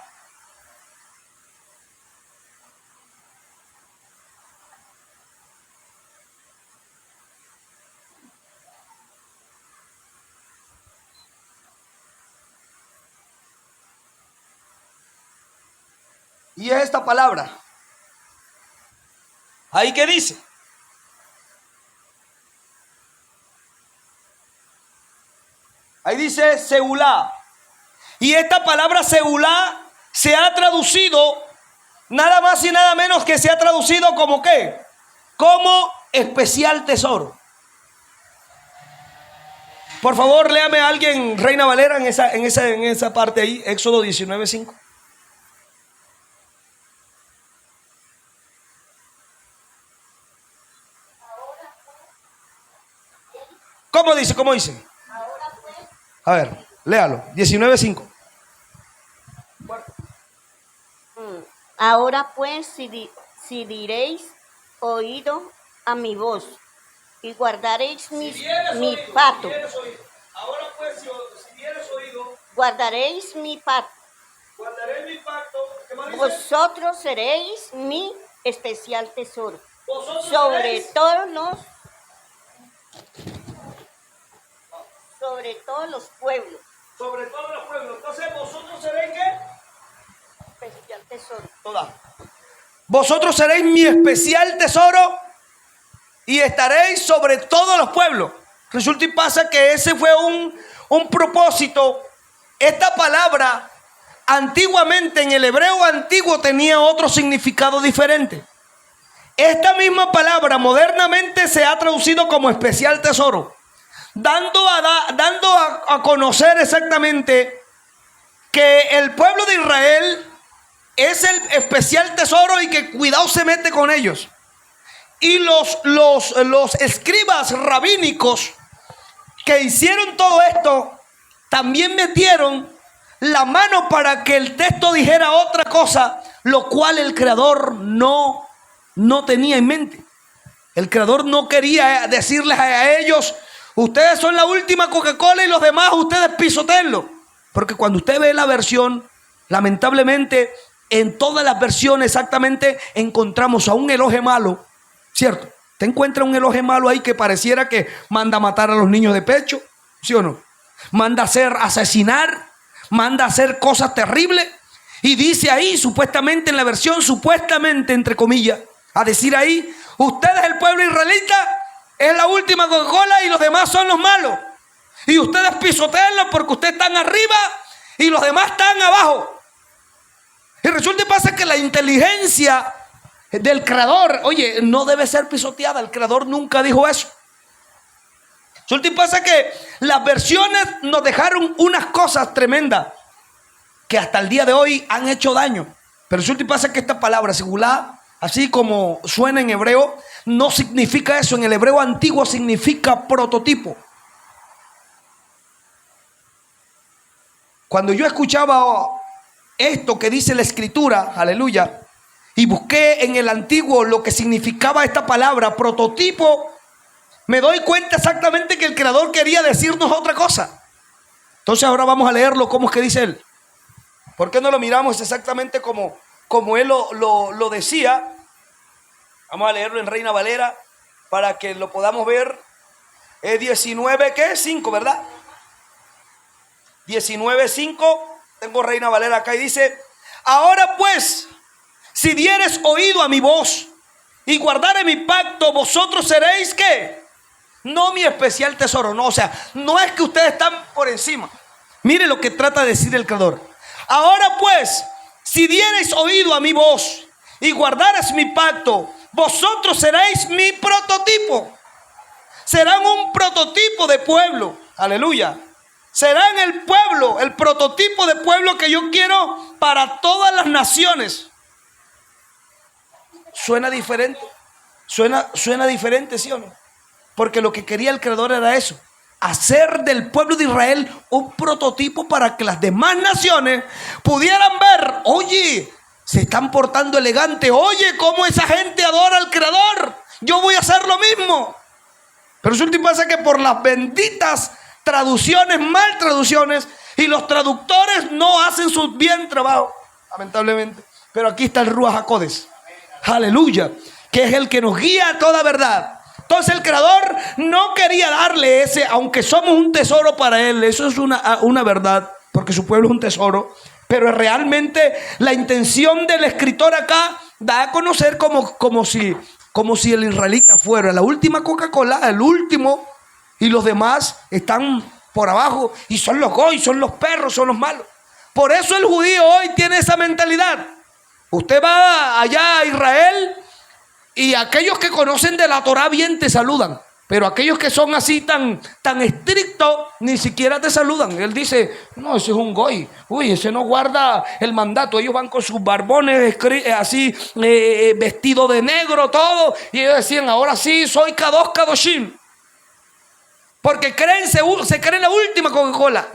y es esta palabra. Ahí que dice: ahí dice Seulá. Y esta palabra Seulá se ha traducido, nada más y nada menos que se ha traducido como ¿qué? Como especial tesoro. Por favor, léame a alguien Reina Valera en esa parte ahí, Éxodo 19:5. ¿Cómo dice? ¿Cómo dice? A ver, léalo. 19:5. Ahora pues, si diréis, oído a mi voz y guardaréis mi pacto. Ahora pues, si dieres oído, Guardaréis mi pacto. guardaré mi pacto. ¿Qué más dice? Vosotros seréis mi especial tesoro. Vosotros Sobre seréis todos los pueblos. sobre todos los pueblos. Entonces, vosotros seréis ¿qué? Especial tesoro. Toda. Vosotros seréis mi especial tesoro y estaréis sobre todos los pueblos. Resulta y pasa que ese fue un propósito. Esta palabra antiguamente en el hebreo antiguo tenía otro significado diferente. Esta misma palabra modernamente se ha traducido como especial tesoro, dando a conocer exactamente que el pueblo de Israel es el especial tesoro y que cuidado se mete con ellos. Y los escribas rabínicos que hicieron todo esto también metieron la mano para que el texto dijera otra cosa, lo cual el Creador no tenía en mente. El Creador no quería decirles a ellos: ustedes son la última Coca-Cola y los demás ustedes pisotenlo. Porque cuando usted ve la versión, lamentablemente en todas las versiones exactamente encontramos a un Elohe malo, ¿cierto? Te encuentra un Elohe malo ahí que pareciera que manda a matar a los niños de pecho, ¿sí o no? Manda a asesinar, manda a hacer cosas terribles. Y dice ahí, supuestamente en la versión, supuestamente entre comillas, a decir ahí: ustedes, el pueblo israelita, es la última Coca-Cola y los demás son los malos. Y ustedes pisoteanlo porque ustedes están arriba y los demás están abajo. Y resulta y pasa que la inteligencia del Creador, oye, no debe ser pisoteada. El Creador nunca dijo eso. Resulta y pasa que las versiones nos dejaron unas cosas tremendas que hasta el día de hoy han hecho daño. Pero resulta y pasa que esta palabra singular, así como suena en hebreo, no significa eso. En el hebreo antiguo significa prototipo. Cuando yo escuchaba esto que dice la escritura, aleluya, y busqué en el antiguo lo que significaba esta palabra, prototipo, me doy cuenta exactamente que el Creador quería decirnos otra cosa. Entonces ahora vamos a leerlo. ¿Cómo es que dice él? ¿Por qué no lo miramos exactamente como él lo decía? Vamos a leerlo en Reina Valera para que lo podamos ver. Es 19, ¿qué? 5, ¿verdad? 19:5. Tengo Reina Valera acá y dice: ahora pues, si dieres oído a mi voz y guardare mi pacto, vosotros seréis ¿qué? No mi especial tesoro. No, o sea, no es que ustedes están por encima. Mire lo que trata de decir el Creador. Ahora pues, si diereis oído a mi voz y guardares mi pacto, vosotros seréis mi prototipo. Serán un prototipo de pueblo. Aleluya. Serán el pueblo, el prototipo de pueblo que yo quiero para todas las naciones. Suena diferente. Suena diferente, ¿sí o no? Porque lo que quería el Creador era eso: hacer del pueblo de Israel un prototipo para que las demás naciones pudieran ver: oye, se están portando elegante, oye, cómo esa gente adora al Creador, yo voy a hacer lo mismo. Pero resulta y pasa que por las benditas traducciones, mal traducciones, y los traductores no hacen su bien trabajo, lamentablemente. Pero aquí está el Ruach HaKodesh, aleluya, que es el que nos guía a toda verdad. Entonces el Creador no quería darle ese, aunque somos un tesoro para Él, eso es una verdad, porque su pueblo es un tesoro. Pero realmente la intención del escritor acá da a conocer como si el israelita fuera la última Coca-Cola, el último, y los demás están por abajo y son los goy, son los perros, son los malos. Por eso el judío hoy tiene esa mentalidad. Usted va allá a Israel y aquellos que conocen de la Torah bien te saludan, pero aquellos que son así tan estrictos ni siquiera te saludan. Él dice: no, ese es un goy, uy, ese no guarda el mandato. Ellos van con sus barbones así, vestido de negro, todo, y ellos decían: ahora sí, soy Kadosh Kadoshim, porque se creen la última Coca-Cola.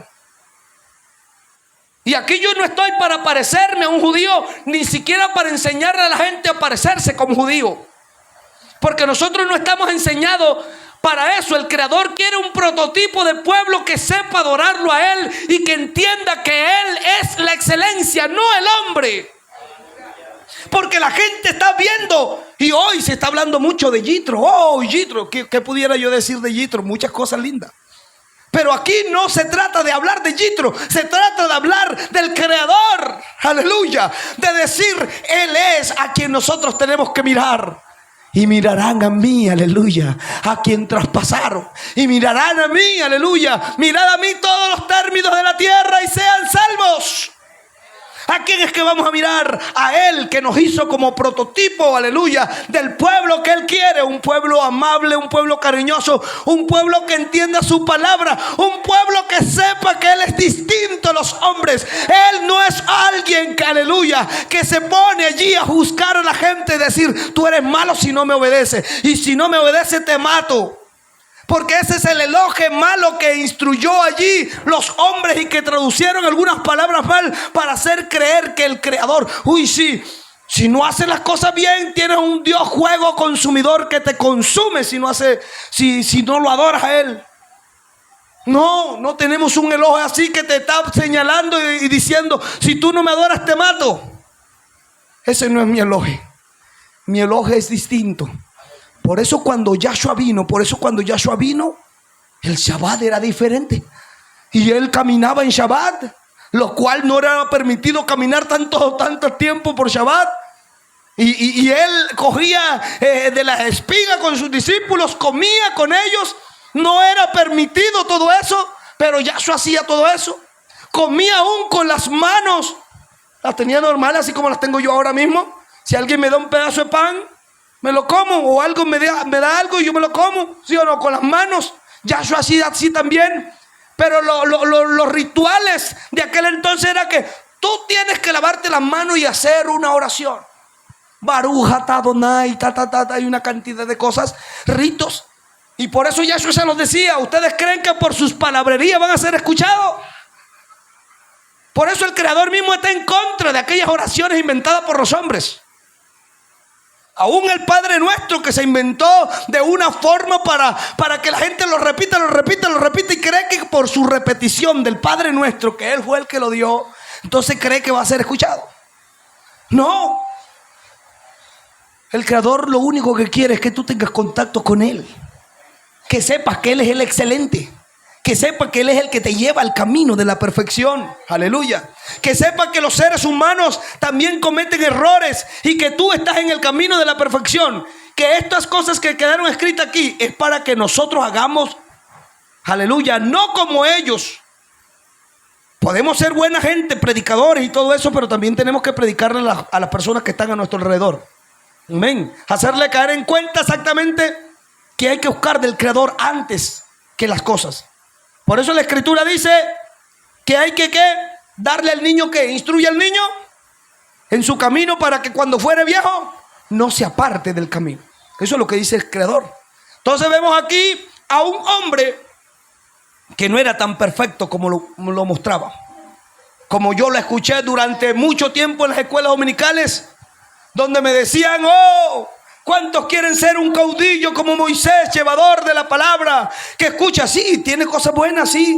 Y aquí yo no estoy para parecerme a un judío, ni siquiera para enseñarle a la gente a parecerse como judío. Porque nosotros no estamos enseñados para eso. El Creador quiere un prototipo de pueblo que sepa adorarlo a Él y que entienda que Él es la excelencia, no el hombre. Porque la gente está viendo, y hoy se está hablando mucho de Jethro. Oh, Jethro, ¿qué pudiera yo decir de Jethro? Muchas cosas lindas. Pero aquí no se trata de hablar de Jethro, se trata de hablar del Creador. Aleluya. De decir, Él es a quien nosotros tenemos que mirar. Y mirarán a mí, aleluya, a quien traspasaron. Y mirarán a mí, aleluya. Mirad a mí todos los términos de la tierra y sean salvos. ¿A quién es que vamos a mirar? A Él, que nos hizo como prototipo, aleluya, del pueblo que Él quiere. Un pueblo amable, un pueblo cariñoso, un pueblo que entienda su palabra, un pueblo que sepa que Él es distinto a los hombres. Él no es alguien que, aleluya, que se pone allí a juzgar a la gente y decir, tú eres malo si no me obedeces, y si no me obedeces te mato. Porque ese es el elogio malo que instruyó allí los hombres y que traducieron algunas palabras mal para hacer creer que el Creador, uy, sí, si no haces las cosas bien, tienes un Dios juego consumidor que te consume si no lo adoras a Él. No tenemos un elogio así que te está señalando y diciendo, si tú no me adoras te mato. Ese no es mi elogio. Mi elogio es distinto. Por eso cuando Yahshua vino, el Shabbat era diferente. Y Él caminaba en Shabbat, lo cual no era permitido caminar tanto tiempo por Shabbat. Y Él cogía de las espigas con sus discípulos, comía con ellos. No era permitido todo eso, pero Yahshua hacía todo eso. Comía aún con las manos. Las tenía normales, así como las tengo yo ahora mismo. Si alguien me da un pedazo de pan, me lo como, o algo me da algo y yo me lo como, ¿sí o no? Con las manos. Yahshua hacía así también. Pero los rituales de aquel entonces era que tú tienes que lavarte las manos y hacer una oración. Baruch atah Adonai, hay una cantidad de cosas, ritos. Y por eso Yahshua se los decía, ¿ustedes creen que por sus palabrerías van a ser escuchados? Por eso el Creador mismo está en contra de aquellas oraciones inventadas por los hombres. Aún el Padre Nuestro, que se inventó de una forma para que la gente lo repita y cree que por su repetición del Padre Nuestro, que Él fue el que lo dio, entonces cree que va a ser escuchado. No. El Creador lo único que quiere es que tú tengas contacto con Él, que sepas que Él es el excelente, que sepa que Él es el que te lleva al camino de la perfección. Aleluya. Que sepa que los seres humanos también cometen errores y que tú estás en el camino de la perfección. Que estas cosas que quedaron escritas aquí es para que nosotros hagamos, aleluya, no como ellos. Podemos ser buena gente, predicadores y todo eso, pero también tenemos que predicarle a las personas que están a nuestro alrededor. Amén. Hacerle caer en cuenta exactamente que hay que buscar del Creador antes que las cosas. Por eso la Escritura dice que hay que darle al niño que instruye al niño en su camino para que cuando fuere viejo no se aparte del camino. Eso es lo que dice el Creador. Entonces vemos aquí a un hombre que no era tan perfecto como lo mostraba. Como yo lo escuché durante mucho tiempo en las escuelas dominicales, donde me decían, oh, ¿cuántos quieren ser un caudillo como Moisés, llevador de la palabra? Que escucha, sí, tiene cosas buenas, sí.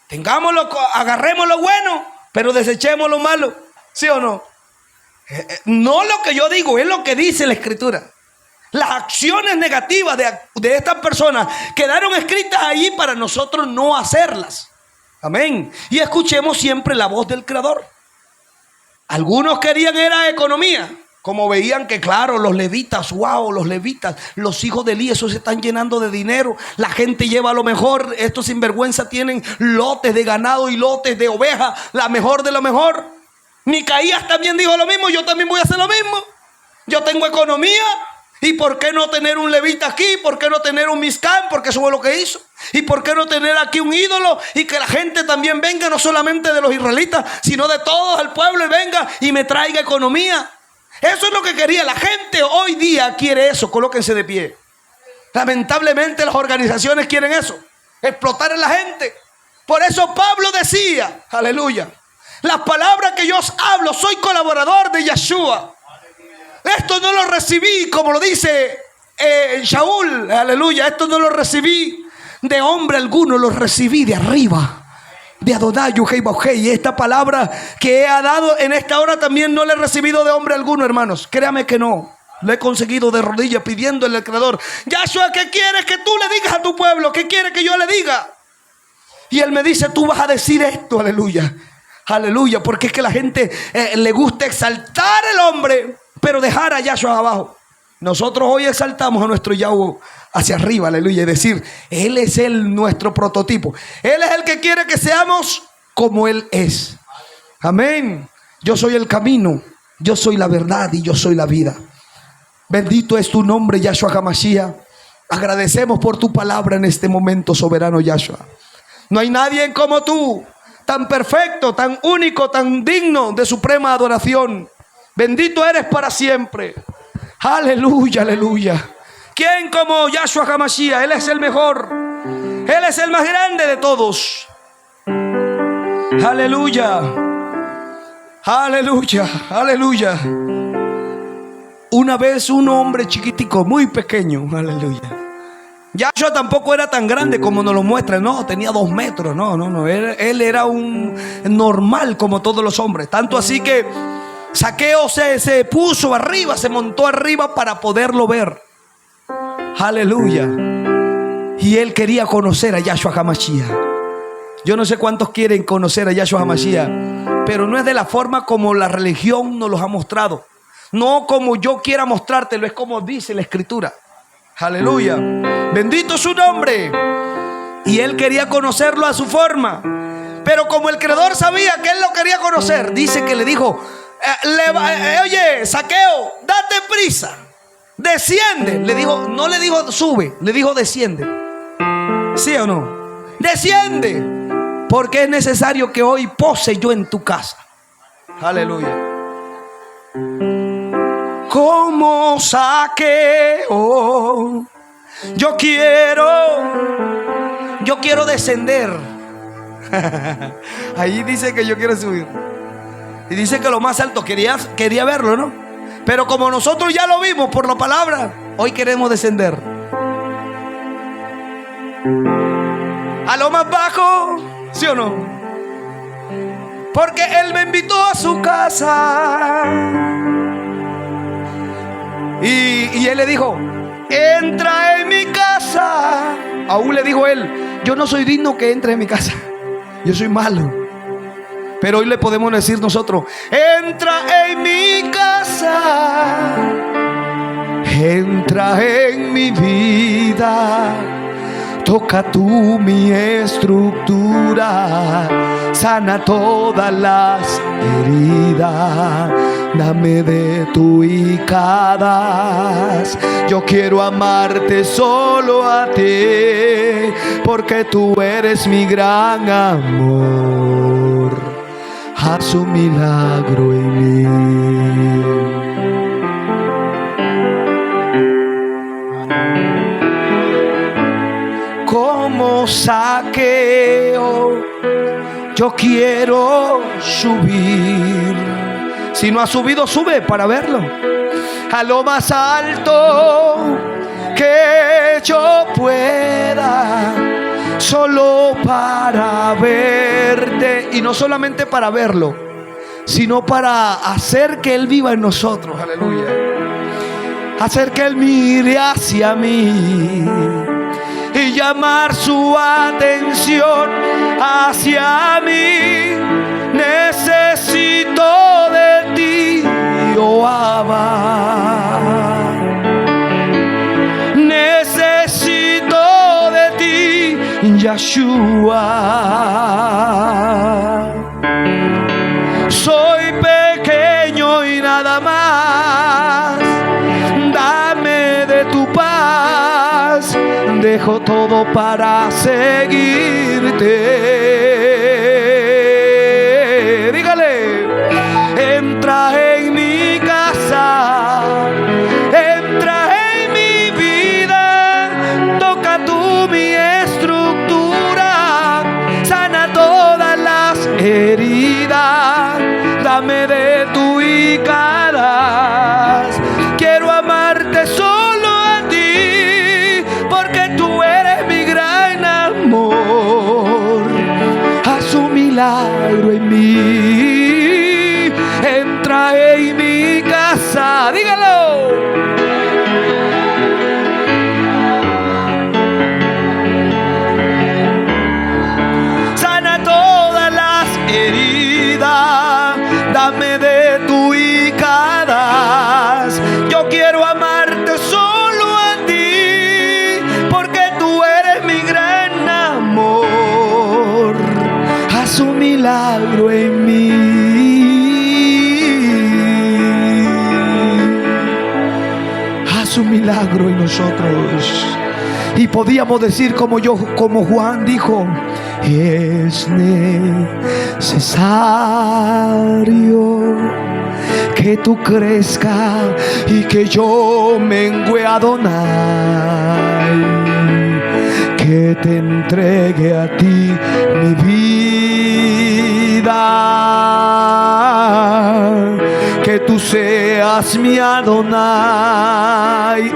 Tengámoslo, agarremos lo bueno, pero desechemos lo malo. ¿Sí o no? No lo que yo digo, es lo que dice la Escritura. Las acciones negativas de estas personas quedaron escritas ahí para nosotros no hacerlas. Amén. Y escuchemos siempre la voz del Creador. Algunos querían era economía. Como veían que claro, los levitas, wow, los levitas, los hijos de Elí, esos se están llenando de dinero. La gente lleva lo mejor. Estos sinvergüenza tienen lotes de ganado y lotes de ovejas, la mejor de lo mejor. Micaías también dijo lo mismo, yo también voy a hacer lo mismo. Yo tengo economía. ¿Y por qué no tener un levita aquí? ¿Por qué no tener un Miscán? Porque eso fue lo que hizo. ¿Y por qué no tener aquí un ídolo? Y que la gente también venga, no solamente de los israelitas, sino de todo el pueblo, y venga y me traiga economía. Eso es lo que quería. La gente hoy día quiere eso. Colóquense de pie. Lamentablemente las organizaciones quieren eso. Explotar a la gente. Por eso Pablo decía, aleluya, las palabras que yo os hablo, soy colaborador de Yahshua. Esto no lo recibí, como lo dice Shaul, aleluya, esto no lo recibí de hombre alguno, lo recibí de arriba, de Adonai Yuhei. Y esta palabra que he dado en esta hora también no la he recibido de hombre alguno, hermanos. Créame que no. Lo he conseguido de rodillas pidiéndole al Creador: Yahshua, ¿qué quieres que tú le digas a tu pueblo? ¿Qué quieres que yo le diga? Y Él me dice: tú vas a decir esto, aleluya. Aleluya, porque es que la gente le gusta exaltar al hombre, pero dejar a Yahshua abajo. Nosotros hoy exaltamos a nuestro Yahweh hacia arriba, aleluya, y decir: Él es nuestro prototipo. Él es el que quiere que seamos como Él es. Amén. Yo soy el camino, yo soy la verdad y yo soy la vida. Bendito es tu nombre, Yahshua HaMashiach. Agradecemos por tu palabra en este momento, soberano Yahshua. No hay nadie como tú, tan perfecto, tan único, tan digno de suprema adoración. Bendito eres para siempre. Aleluya, aleluya. ¿Quién como Yahshua HaMashiach? Él es el mejor. Él es el más grande de todos. Aleluya. Aleluya, aleluya. Una vez un hombre chiquitico, muy pequeño, aleluya. Yahshua tampoco era tan grande como nos lo muestra, no, tenía 2 metros, no. Él era un normal como todos los hombres. Tanto así que Zaqueo se puso arriba, se montó arriba para poderlo ver. Aleluya. Y él quería conocer a Yahshua HaMashiach. Yo no sé cuántos quieren conocer a Yahshua HaMashiach, pero no es de la forma como la religión nos los ha mostrado. No como yo quiera mostrártelo, es como dice la Escritura. Aleluya. Bendito su nombre. Y él quería conocerlo a su forma. Pero como el Creador sabía que él lo quería conocer, dice que le dijo: oye, Zaqueo, date prisa, desciende. Le dijo, no le dijo sube, le dijo desciende. ¿Sí o no? Desciende, porque es necesario que hoy pose yo en tu casa. Aleluya. Como Zaqueo, yo quiero descender. Ahí dice que yo quiero subir. Y dice que lo más alto quería verlo, ¿no? Pero como nosotros ya lo vimos por la palabra, hoy queremos descender a lo más bajo, ¿sí o no? Porque Él me invitó a su casa. Y Él le dijo: entra en mi casa. Aún le dijo Él: yo no soy digno que entre en mi casa, yo soy malo. Pero hoy le podemos decir nosotros: entra en mi casa, entra en mi vida, toca tú mi estructura, sana todas las heridas, dame de tu icadas. Yo quiero amarte solo a ti, porque tú eres mi gran amor. Haz un milagro en mí. Como Zaqueo, yo quiero subir. Si no ha subido, sube para verlo. A lo más alto que yo pueda, solo para verte. Y no solamente para verlo, sino para hacer que Él viva en nosotros. Aleluya. Hacer que Él mire hacia mí y llamar su atención hacia mí. Necesito de ti, oh Abba. Necesito de ti, Yahshua. Soy pequeño y nada más. Dame de tu paz. Dejo todo para seguirte. Dígale: entra en mi casa, entra en mi vida, toca tú mi estructura, sana todas las heridas, dame de tu icadas. Quiero amarte solo a ti, haz un milagro en mí, entra en mi casa, dígalo. Sana todas las heridas, dame de tu hicadas. Yo quiero amarte solo a ti, porque tú eres mi gran amor. Haz un milagro en mí. Haz un milagro en nosotros. Y podíamos decir como Juan dijo: es necesario que tú crezcas y que yo mengüe, Adonai, que te entregue a ti mi vida, que tú seas mi Adonai.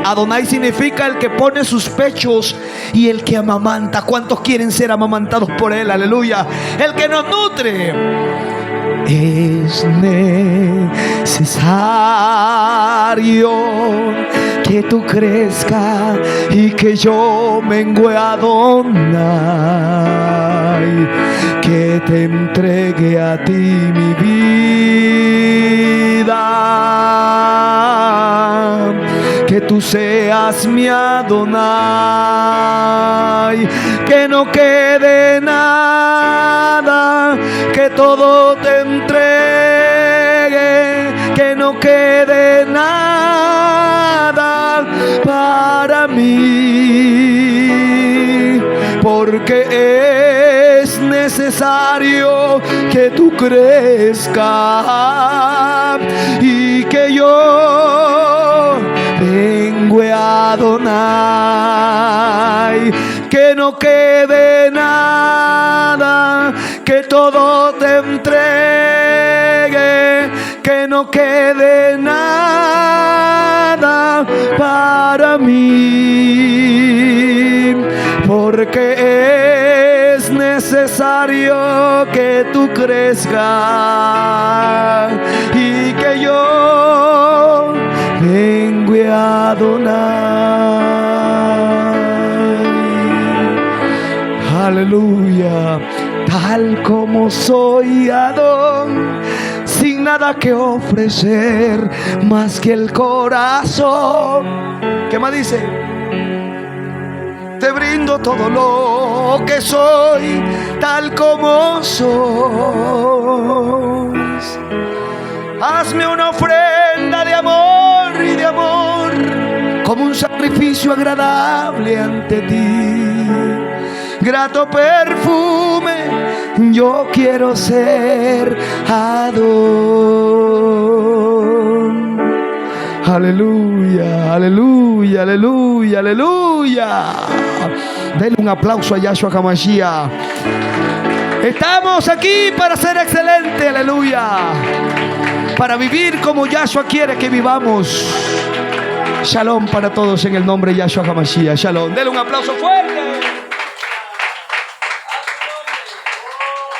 Adonai significa el que pone sus pechos y el que amamanta. ¿Cuántos quieren ser amamantados por él? Aleluya. El que nos nutre. Es necesario que tú crezcas y que yo mengüe, Adonai, que te entregue a ti mi vida, que tú seas mi Adonai, que no quede nada, que todo te entregue, que no quede nada para mí, porque es necesario que tú crezcas y que yo mengüe, Adonai, que no quede nada, que todo te entregue, que no quede nada para mí, porque es necesario que tú crezcas y que yo mengüe, Adonai. Aleluya. Tal como soy, Adón, sin nada que ofrecer más que el corazón. ¿Qué más dice? Te brindo todo lo que soy, tal como soy. Hazme una ofrenda de amor y de amor, como un sacrificio agradable ante ti. Grato perfume, yo quiero ser Adón. Aleluya, aleluya, aleluya, aleluya. Denle un aplauso a Yahshua HaMashiach. Estamos aquí para ser excelentes, aleluya. Para vivir como Yahshua quiere que vivamos. Shalom para todos en el nombre de Yahshua HaMashiach. Shalom. Denle un aplauso fuerte.